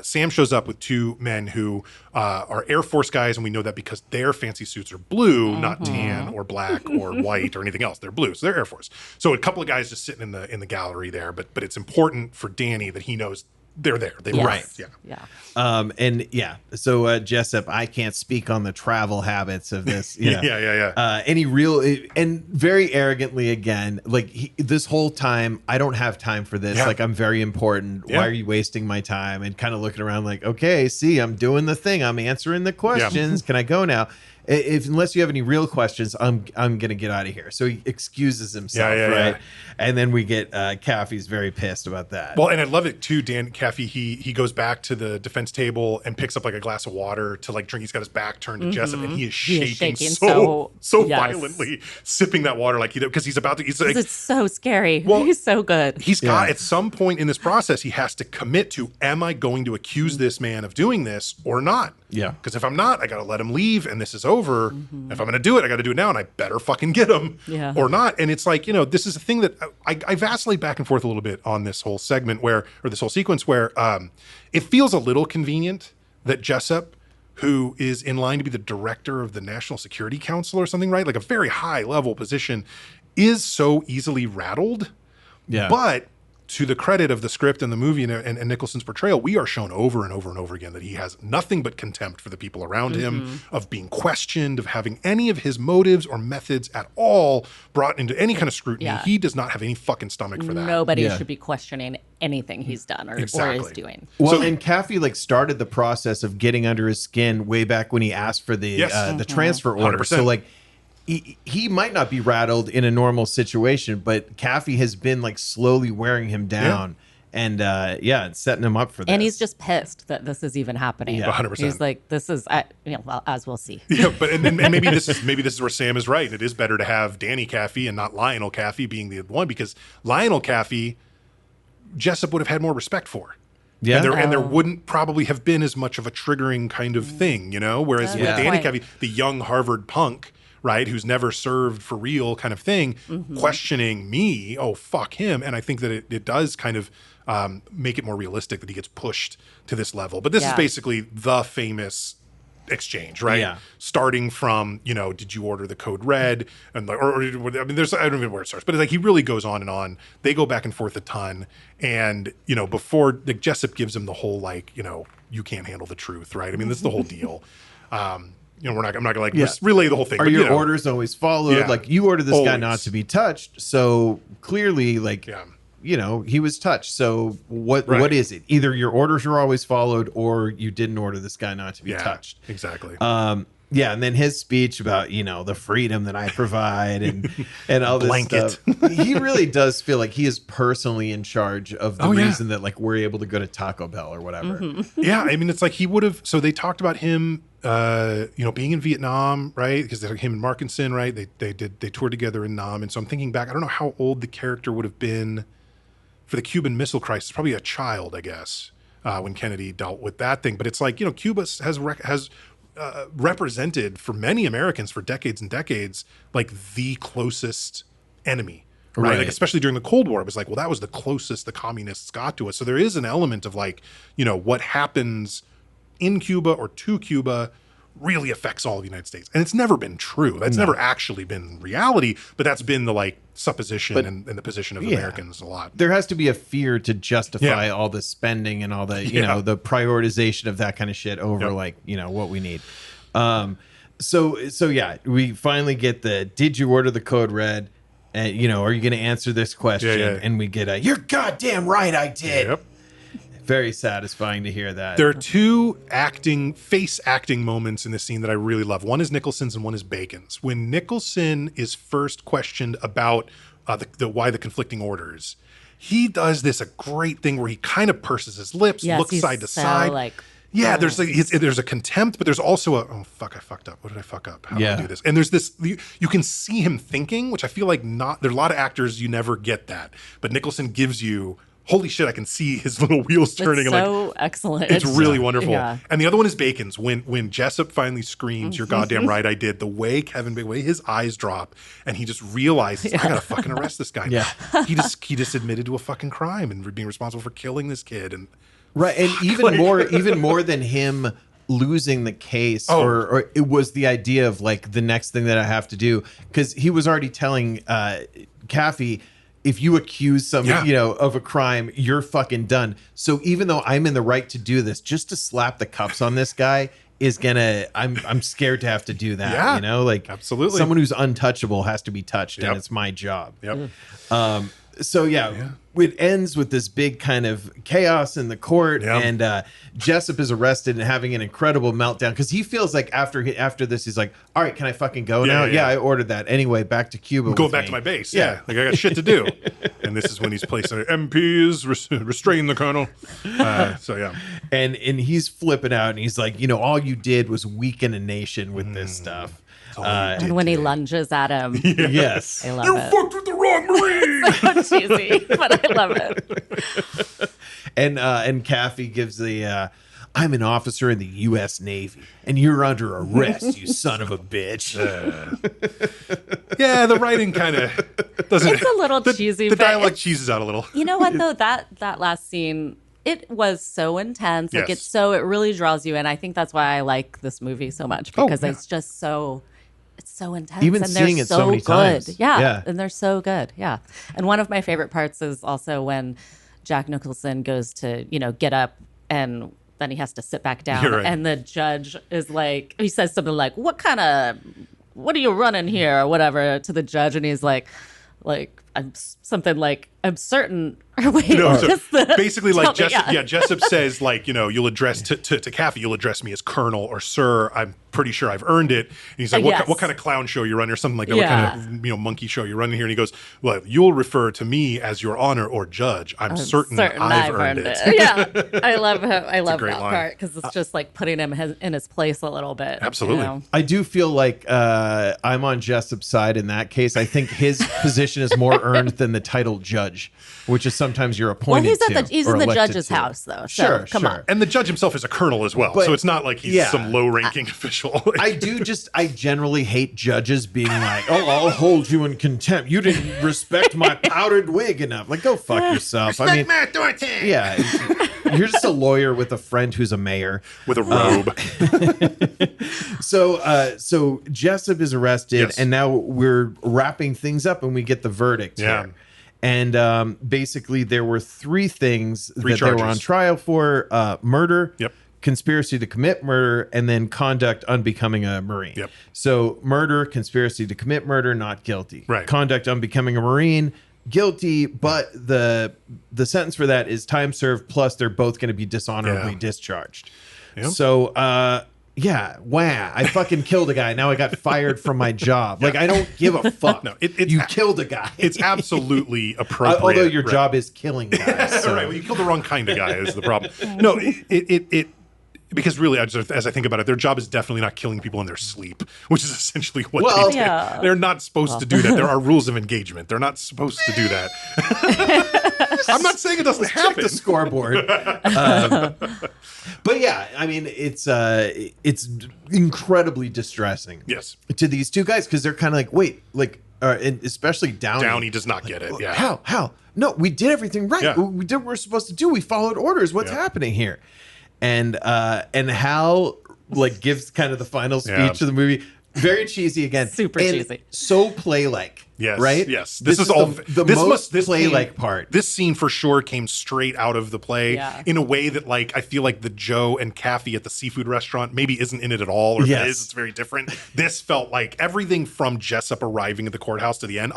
Sam shows up with 2 men who are Air Force guys, and we know that because their fancy suits are blue, not tan or black or white or anything else. They're blue, so they're Air Force. So a couple of guys just sitting in the gallery there, but it's important for Danny that he knows they're there. They Yes. right. Yeah. Yeah. So Jessup, I can't speak on the travel habits of this. Yeah. Any real and very arrogantly again, like this whole time, I don't have time for this. Yeah. Like I'm very important. Yeah. Why are you wasting my time? And kind of looking around like, okay, see, I'm doing the thing. I'm answering the questions. Can I go now? Unless you have any real questions, I'm gonna get out of here. So he excuses himself, Yeah. right? And then we get Caffey's very pissed about that. Well, and I love it too, Dan Caffey. He goes back to the defense table and picks up like a glass of water to like drink. He's got his back turned to Jessup, and he is shaking, so yes. violently, sipping that water like because he's about to. He's like, It's so scary. Well, He's so good. he's got at some point in this process, he has to commit to: am I going to accuse this man of doing this or not? Yeah. Because if I'm not, I got to let him leave, and this is over. If I'm going to do it, I got to do it now, and I better fucking get him, or not. And it's like this is a thing that I vacillate back and forth a little bit on this whole segment or this whole sequence where it feels a little convenient that Jessup who is in line to be the director of the National Security Council or something, right? Like a very high level position, is so easily rattled. Yeah. But to the credit of the script and the movie and Nicholson's portrayal, we are shown over and over and over again that he has nothing but contempt for the people around him, of being questioned, of having any of his motives or methods at all brought into any kind of scrutiny. Yeah. He does not have any fucking stomach for that. Nobody Yeah. should be questioning anything he's done or Exactly. is doing. Well, and Caffey like started the process of getting under his skin way back when he asked for the Yes. the transfer order. 100%. So like he might not be rattled in a normal situation, but Caffey has been like slowly wearing him down and it's setting him up for this. And he's just pissed that this is even happening. Yeah. 100%. He's like, this is, well, as we'll see. Yeah, but and maybe this is where Sam is right. It is better to have Danny Caffey and not Lionel Caffey being the one, because Lionel Caffey, Jessup would have had more respect for. Yeah. And there wouldn't probably have been as much of a triggering kind of thing, you know? Whereas with Yeah. Danny Point. Caffey, the young Harvard punk, right, who's never served for real kind of thing, questioning me, oh, fuck him. And I think that it does kind of make it more realistic that he gets pushed to this level. But this is Yeah. basically the famous exchange, right? Yeah. Starting from, did you order the code red? And or I mean, I don't even know where it starts, but it's like he really goes on and on. They go back and forth a ton. And, before Jessup gives him the whole, you can't handle the truth, right? I mean, this is the whole deal. I'm not gonna relay the whole thing. Are but, your orders always followed? Yeah. Like you ordered this guy Always. not to be touched. So clearly he was touched. So what is it? Either your orders were always followed or you didn't order this guy not to be touched. Exactly. And then his speech about, the freedom that I provide and all this Blanket. stuff. He really does feel like he is personally in charge of the Oh, yeah. reason that we're able to go to Taco Bell or whatever. Yeah, I mean, it's like he would have. So they talked about him, being in Vietnam, right? Because him and Markinson, right? They toured together in Nam, and so I'm thinking back. I don't know how old the character would have been for the Cuban Missile Crisis. Probably a child, I guess, when Kennedy dealt with that thing. But it's like Cuba has represented for many Americans for decades and decades like the closest enemy. Right. Like, especially during the Cold War, it was like, well, that was the closest the communists got to us. So there is an element of what happens in Cuba or to Cuba really affects all of the United States. And it's never been true. That's never actually been reality, but that's been the supposition and the position of Americans a lot. There has to be a fear to justify all the spending and all the, the prioritization of that kind of shit over what we need. So we finally get did you order the code red? And, are you going to answer this question? Yeah. And we get you're goddamn right, I did. Yep. Very satisfying to hear that. There are two face acting moments in this scene that I really love. One is Nicholson's and one is Bacon's. When Nicholson is first questioned about why the conflicting orders, he does a great thing where he kind of purses his lips, looks he's side to so, side. There's a contempt, but there's also oh fuck, I fucked up. What did I fuck up? How did I do this? And there's this, you can see him thinking, which I feel like there's a lot of actors you never get that, but Nicholson gives you, holy shit, I can see his little wheels turning. It's so excellent. It's really wonderful. Yeah. And the other one is Bacon's. When Jessup finally screams, "You're goddamn right, I did." The way his eyes drop, and he just realizes, I gotta fucking arrest this guy. Yeah. He just admitted to a fucking crime and being responsible for killing this kid. And Right, and even more than him losing the case, or it was the idea of the next thing that I have to do, because he was already telling Caffey, if you accuse somebody of a crime, you're fucking done. So even though I'm in the right to do this, just to slap the cuffs on this guy is I'm scared to have to do that. Absolutely. Someone who's untouchable has to be touched, and it's my job. Yep. It ends with this big kind of chaos in the court, and Jessup is arrested and having an incredible meltdown because he feels like after this, he's like, all right, can I fucking go now? Yeah, I ordered that. Anyway, back to Cuba. Go back to my base. Yeah. Like I got shit to do. And this is when he's placed under MPs, restrain the colonel. And he's flipping out, and he's like, all you did was weaken a nation with this stuff. And when he lunges at him. Yes. I love You it. fucked with the wrong Marine. So cheesy, but I love it. And Caffey gives I'm an officer in the U.S. Navy, and you're under arrest, you son of a bitch. Yeah, the writing kind of doesn't. It's a little cheesy. The but dialogue it's- cheeses out a little. You know what though? That last scene, it was so intense. Like Yes. it really draws you in. I think that's why I like this movie so much because it's just so it's so intense. Even and seeing they're it so many good. times. Yeah. Yeah. And they're so good. Yeah. And one of my favorite parts is also when Jack Nicholson goes to, get up and then he has to sit back down. You're right. And the judge is like, he says something like, what are you running here or whatever to the judge? And he's like, I'm certain. Or wait, Basically, like Jessup says, like, you'll address to Kathy, you'll address me as Colonel or Sir. I'm pretty sure I've earned it. And he's like, what kind of clown show you run or something like that? Yeah. What kind of monkey show you running here? And he goes, well, you'll refer to me as Your Honor or Judge. I'm certain I've earned it. Yeah, I love him. I love that line. part because it's just like putting him in his place a little bit. Absolutely. I do feel like I'm on Jessup's side in that case. I think his position is more earned than the title judge, which is sometimes you're appointed he's or in the elected judge's to. house though. So come on. And the judge himself is a colonel as well. But- so it's not like he's some low-ranking official. I generally hate judges being like, oh, I'll hold you in contempt. You didn't respect my powdered wig enough. Like, go fuck yourself. I mean, Matt Doherty. yeah, you're just a lawyer with a friend who's a mayor. With a robe. So Jessup is arrested, Yes. and now we're wrapping things up, and we get the verdict Yeah. here. And basically, there were three things that they charges. were on trial for: murder, Yep. conspiracy to commit murder, and then conduct unbecoming a Marine. Yep. So murder, conspiracy to commit murder, not guilty. Right. Conduct unbecoming a Marine, guilty, but the sentence for that is time served plus they're both going to be dishonorably discharged. Yep. So I fucking killed a guy. Now I got fired from my job. Like, I don't give a fuck. No, you killed a guy. It's absolutely appropriate. Although your right? job is killing guys. So. Right. Well, you killed the wrong kind of guy is the problem. No, it because really, as I think about it, their job is definitely not killing people in their sleep, which is essentially what they do. Yeah. They're not supposed to do that. There are rules of engagement. They're not supposed to do that. I'm not saying it doesn't Check happen. the scoreboard. But yeah, I mean, it's incredibly distressing. Yes. To these two guys because they're kind of like, wait, like, and especially Downey. Downey does not get it. Yeah. How? No, we did everything right. Yeah. We did what we're supposed to do. We followed orders. What's happening here? And Hal like gives kind of the final speech of the movie. Very cheesy again. Super and cheesy. So play-like. Yes. Right? Yes. This is all the this most must this play-like came- part. This scene for sure came straight out of the play Yeah. in a way that, like, I feel like the Joe and Kathy at the seafood restaurant maybe isn't in it at all, or if it is, it's very different. This felt like everything from Jessup arriving at the courthouse to the end.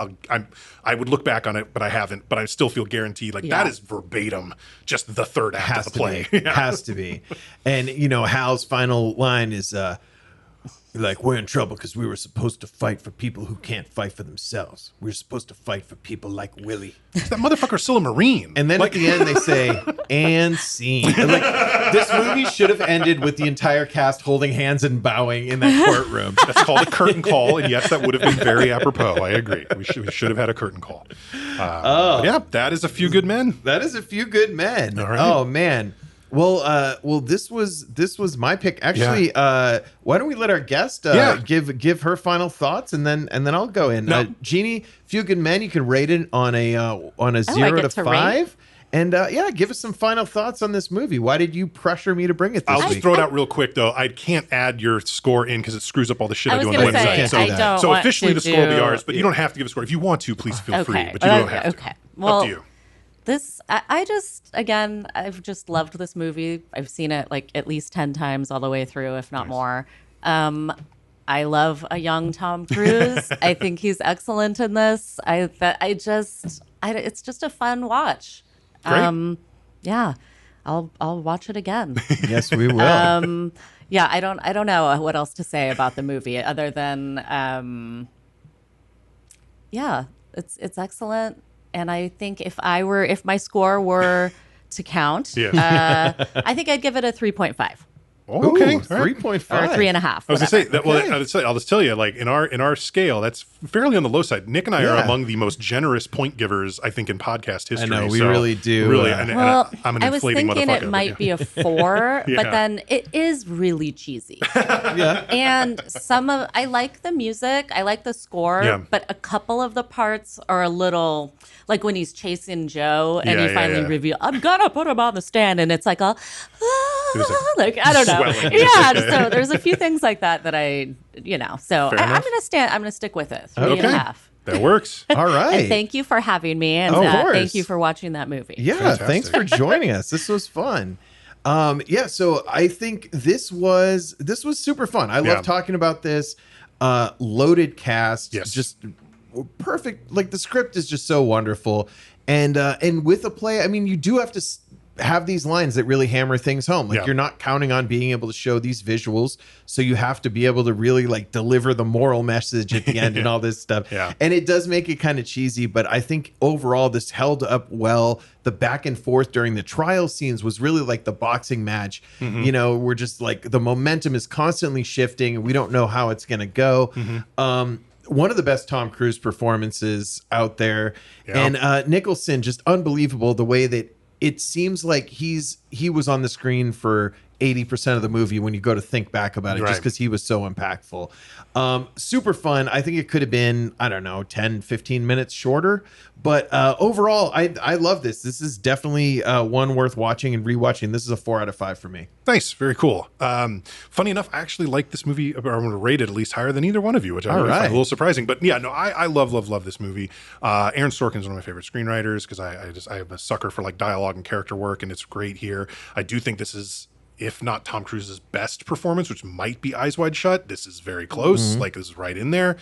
I would look back on it, but I haven't. But I still feel guaranteed like that is verbatim just the third act Has of the to play. be. Has to be. And Hal's final line is like, we're in trouble because we were supposed to fight for people who can't fight for themselves. We're supposed to fight for people like Willie. That motherfucker's still a Marine. And then at the end they say, and scene. And like, this movie should have ended with the entire cast holding hands and bowing in that courtroom. That's called a curtain call, and yes, that would have been very apropos. I agree. We should have had a curtain call. But yeah, that is A Few Good Men. That is A Few Good Men. All right. Oh man. Well, this was my pick. Actually, why don't we let our guest give her final thoughts, and then I'll go in. No. Jeannie, Few Good Men, you can rate it on a 0 to 5. And give us some final thoughts on this movie. Why did you pressure me to bring it this I'll week? just throw it out real quick, though. I can't add your score in because it screws up all the shit I, I do was on the going to website. say, so I don't So want officially to the score will be do- ours, but you don't have to give a score. If you want to, please feel free, but you don't have to. Okay. Well, Up to you. I just, again, I've just loved this movie. I've seen it like at least 10 times all the way through, if not more. I love a young Tom Cruise. I think he's excellent in this. It's just a fun watch. Great. Yeah, I'll watch it again. Yes, we will. Yeah, I don't know what else to say about the movie other than it's excellent. And I think if my score were to count, Yes. I think I'd give it a 3.5. Oh, okay. Ooh, All right. 3.5. or 3.5. I was gonna say that. Well, I'll just tell you, like in our scale, that's fairly on the low side. Nick and I are Yeah. among the most generous point givers, I think, in podcast history. know, we really do. Really, Well, I'm an I was inflating thinking motherfucker. it might be a 4, Yeah. but then it is really cheesy. Yeah. And I like the music, I like the score, Yeah. but a couple of the parts are a little like when he's chasing Joe and Yeah, he finally yeah. reveals, I'm gonna put him on the stand, and it's like like I don't know. swelling. Yeah, so there's a few things like that so Fair I'm enough. gonna stick with it. 3.5. Okay. That works. All right. And thank you for having me, and Of course. thank you for watching that movie. Yeah, Fantastic. thanks for joining us. This was fun. Yeah, so I think this was super fun. I love talking about this. Loaded cast, Yes. just perfect. Like the script is just so wonderful, and with a play, I mean, you do have to have these lines that really hammer things home. Like you're not counting on being able to show these visuals, so you have to be able to really like deliver the moral message at the end and all this stuff. Yeah. And it does make it kind of cheesy, but I think overall this held up well. The back and forth during the trial scenes was really like the boxing match. You know, we're just like the momentum is constantly shifting and we don't know how it's going to go. One of the best Tom Cruise performances out there. Yeah. And Nicholson, just unbelievable the way that it seems like he was on the screen for 80% of the movie when you go to think back about it, Right. just because he was so impactful. Super fun. I think it could have been, I don't know, 10, 15 minutes shorter. But overall, I love this. This is definitely one worth watching and rewatching. This is a 4 out of 5 for me. Nice, very cool. Funny enough, I actually like this movie. I'm going to rate it at least higher than either one of you, which I really find a little surprising. But yeah, no, I love this movie. Aaron Sorkin's one of my favorite screenwriters because I am a sucker for like dialogue and character work, and it's great here. I do think this is, if not Tom Cruise's best performance, which might be Eyes Wide Shut, this is very close. Like this is right in there.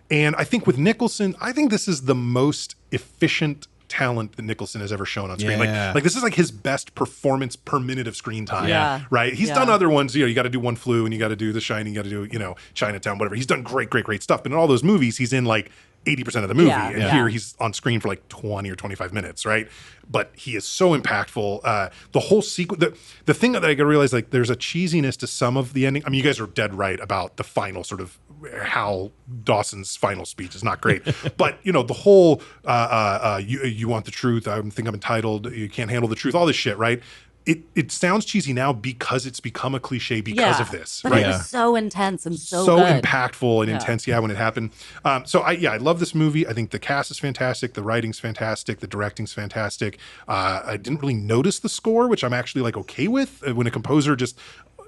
And I think with Nicholson, I think this is the most efficient talent that Nicholson has ever shown on screen. Yeah. Like this is like his best performance per minute of screen time. Yeah. Right. He's Yeah. done other ones, you got to do One Flew and you got to do The Shining, you got to do, Chinatown, whatever. He's done great stuff. But in all those movies, he's in like 80% of the movie. Yeah. And Yeah. here he's on screen for like 20 or 25 minutes, right? But he is so impactful. The whole sequence, the thing that I got to realize, like there's a cheesiness to some of the ending. I mean, you guys are dead right about the final sort of Hal Dawson's final speech is not great. But, the whole, you want the truth. I think I'm entitled. You can't handle the truth. All this shit, right? It sounds cheesy now because it's become a cliche because of this, but right? it was so intense and so good. Impactful and intense, when it happened. So I love this movie. I think the cast is fantastic, the writing's fantastic, the directing's fantastic. I didn't really notice the score, which I'm actually like okay with when a composer just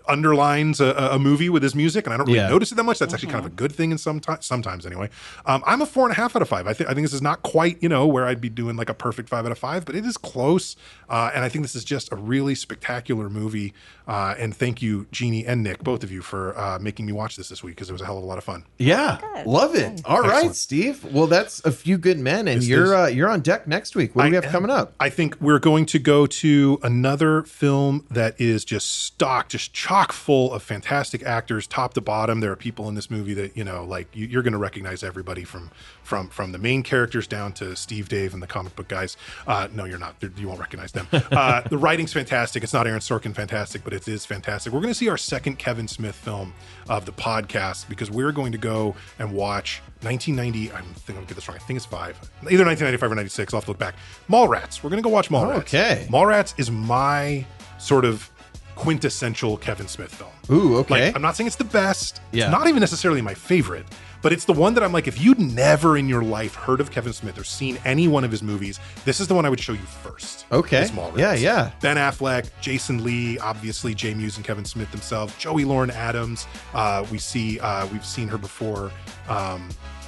underlines a movie with his music, and I don't really notice it that much. That's actually kind of a good thing in sometimes anyway. I'm a 4.5 out of 5. I think this is not quite where I'd be doing like a perfect 5 out of 5, but it is close. And I think this is just a really spectacular movie. And thank you, Jeannie and Nick, both of you, for making me watch this week because it was a hell of a lot of fun. Yeah, love it. All right, Excellent. Steve. Well, that's A Few Good Men, and This you're on deck next week. What do we have coming up? I think we're going to go to another film that is just chock full of fantastic actors, top to bottom. There are people in this movie that you're going to recognize everybody from the main characters down to Steve, Dave, and the comic book guys. No, you're not. You won't recognize them. The writing's fantastic. It's not Aaron Sorkin fantastic, but it is fantastic. We're going to see our second Kevin Smith film of the podcast because we're going to go and watch 1990. I think I'm going to get this wrong. I think it's 5. Either 1995 or 96. I'll have to look back. Mallrats. We're going to go watch Mallrats. Okay. Mallrats is my sort of quintessential Kevin Smith film. Ooh, okay. Like, I'm not saying it's the best. Yeah. It's not even necessarily my favorite, but it's the one that I'm like, if you'd never in your life heard of Kevin Smith or seen any one of his movies, this is the one I would show you first. Okay. Is Mallrats. Yeah. Ben Affleck, Jason Lee, obviously Jay Muse and Kevin Smith themselves, Joey Lauren Adams. We've seen her before.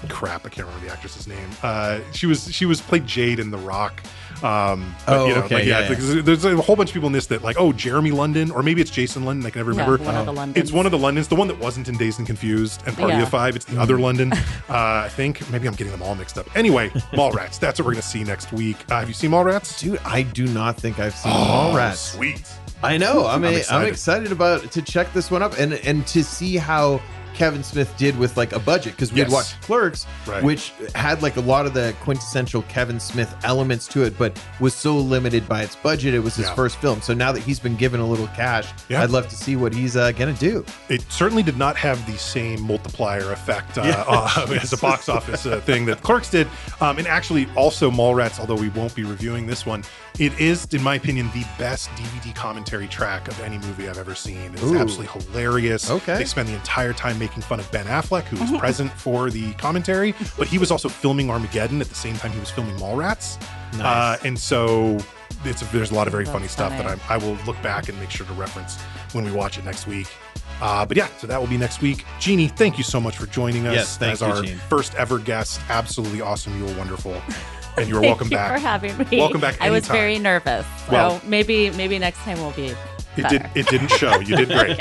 Crap, I can't remember the actress's name. She was played Jade in The Rock. Okay. There's a whole bunch of people in this that like, Jeremy London, or maybe it's Jason London. I can never remember. One of the Londons. It's one of the Londons, the one that wasn't in Dazed and Confused and Party Yeah. of Five. It's the other London. I think maybe I'm getting them all mixed up. Anyway, Mallrats. That's what we're gonna see next week. Have you seen Mallrats? Dude, I do not think I've seen Mallrats. Sweet. I know. I'm excited. excited to check this one up and to see how Kevin Smith did with like a budget, because we had Yes. watched Clerks, Right. which had like a lot of the quintessential Kevin Smith elements to it, but was so limited by its budget. It was his Yeah. first film. So now that he's been given a little cash, Yeah. I'd love to see what he's gonna do. It certainly did not have the same multiplier effect as a box office thing that Clerks did. And actually, also Mallrats, although we won't be reviewing this one, it is, in my opinion, the best DVD commentary track of any movie I've ever seen. It's Ooh. absolutely hilarious. Okay. They spend the entire time making fun of Ben Affleck, who was present for the commentary, but he was also filming Armageddon at the same time he was filming Mallrats. Nice. And so there's a lot of very That's funny stuff that funny. I will look back and make sure to reference when we watch it next week. But yeah, so that will be next week. Jeannie, thank you so much for joining us Yes, thank as you, our Gene. first ever guest. Absolutely awesome. You were wonderful. And you were welcome Thank you back. for having me. Welcome back I was anytime. very nervous. So Well- maybe next time will be better. It didn't show. You did great.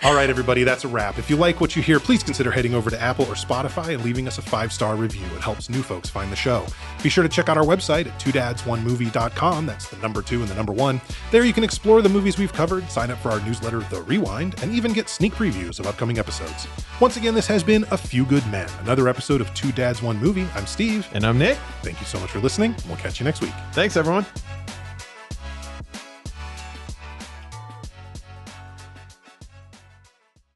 All right, everybody, that's a wrap. If you like what you hear, please consider heading over to Apple or Spotify and leaving us a 5-star review. It helps new folks find the show. Be sure to check out our website at twodads1movie.com. That's the number 2 and the number 1. There you can explore the movies we've covered, sign up for our newsletter, The Rewind, and even get sneak previews of upcoming episodes. Once again, this has been A Few Good Men, another episode of Two Dads, One Movie. I'm Steve. And I'm Nick. Thank you so much for listening. We'll catch you next week. Thanks, everyone.